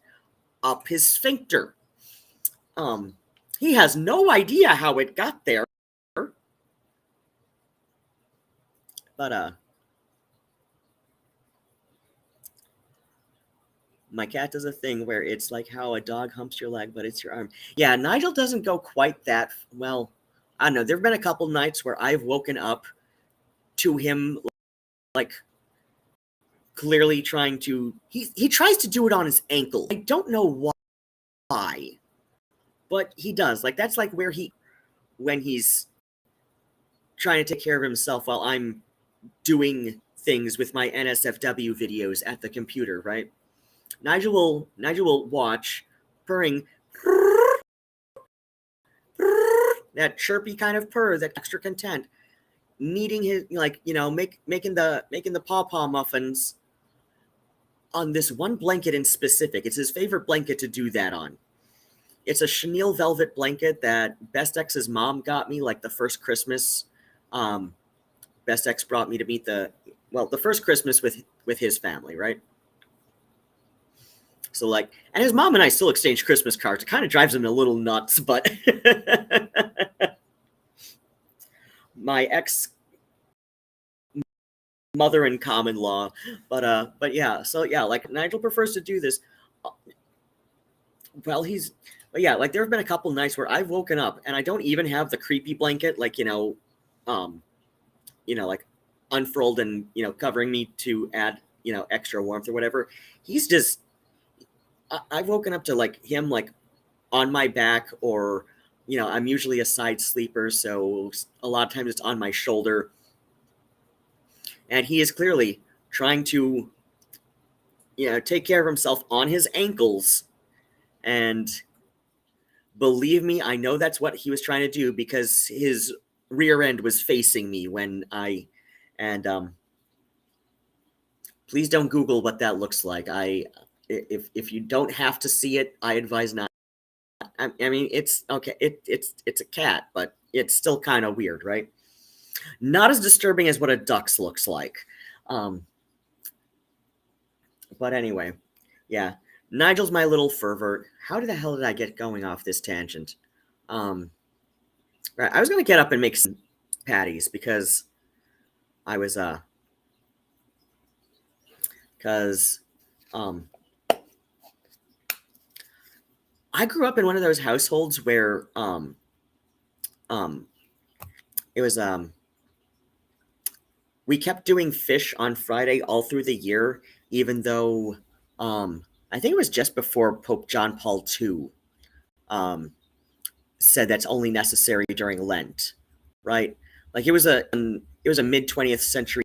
up his sphincter. He has no idea how it got there, but my cat does a thing where it's like how a dog humps your leg, but it's your arm. Yeah, Nigel doesn't go quite that well. I don't know. There have been a couple nights where I've woken up to him like clearly trying to he tries to do it on his ankle. I don't know why, but he does. Like that's like where when he's trying to take care of himself while I'm doing things with my NSFW videos at the computer, right? Nigel will watch purring, that chirpy kind of purr, that extra content, kneading his making the pawpaw muffins on this one blanket in specific. It's his favorite blanket to do that on. It's a chenille velvet blanket that Best X's mom got me like the first Christmas. Best X brought me to meet the first Christmas with his family, right? So like, and his mom and I still exchange Christmas cards. It kind of drives him a little nuts, but my ex mother in common law, but yeah, so yeah, like Nigel prefers to do this. Well, like there have been a couple nights where I've woken up and I don't even have the creepy blanket, like like unfurled and covering me to add extra warmth or whatever. He's just I've woken up to like him like on my back, or I'm usually a side sleeper, so a lot of times it's on my shoulder, and he is clearly trying to take care of himself on his ankles. And believe me, I know that's what he was trying to do because his rear end was facing me when please don't Google what that looks like. If you don't have to see it, I advise not. I mean, it's okay. It's a cat, but it's still kind of weird, right? Not as disturbing as what a duck's looks like. But anyway, yeah. Nigel's my little pervert. How the hell did I get going off this tangent? Right, I was gonna get up and make some patties because I was I grew up in one of those households where it was we kept doing fish on Friday all through the year, even though I think it was just before Pope John Paul II said that's only necessary during Lent, right? Like it was a mid 20th century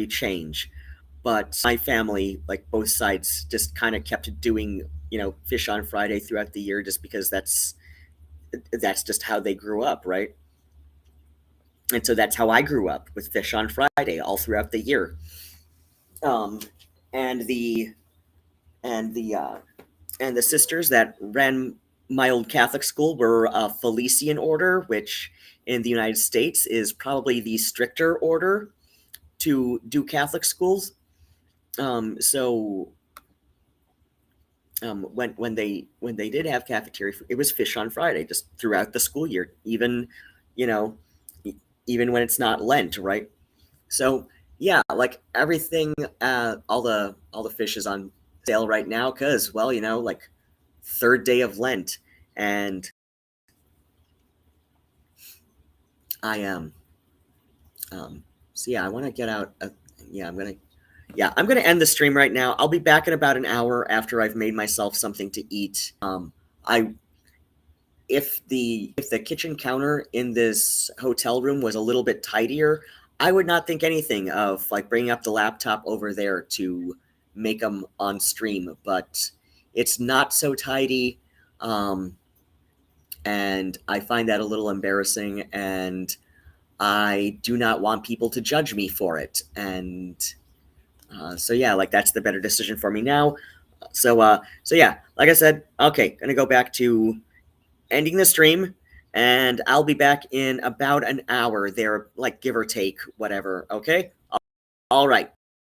change, but my family, like both sides, just kind of kept doing fish on Friday throughout the year, just because that's just how they grew up, right? And so that's how I grew up, with Fish on Friday all throughout the year. Um, and the and the uh, and the sisters that ran my old Catholic school were a Felician order, which in the United States is probably the stricter order to do Catholic schools. So when they did have cafeteria, it was Fish on Friday just throughout the school year, even you know, even when it's not Lent, right? So yeah, like everything, all the fish is on sale right now because, well, like third day of Lent, and I am. So yeah, I want to get out. Yeah, I'm gonna end the stream right now. I'll be back in about an hour after I've made myself something to eat. I if the kitchen counter in this hotel room was a little bit tidier, I would not think anything of like bringing up the laptop over there to make them on stream. But it's not so tidy, and I find that a little embarrassing, and I do not want people to judge me for it. And so yeah, like that's the better decision for me now. So yeah, like I said, okay, gonna go back to ending the stream, and I'll be back in about an hour there, like give or take, whatever. Okay, all right.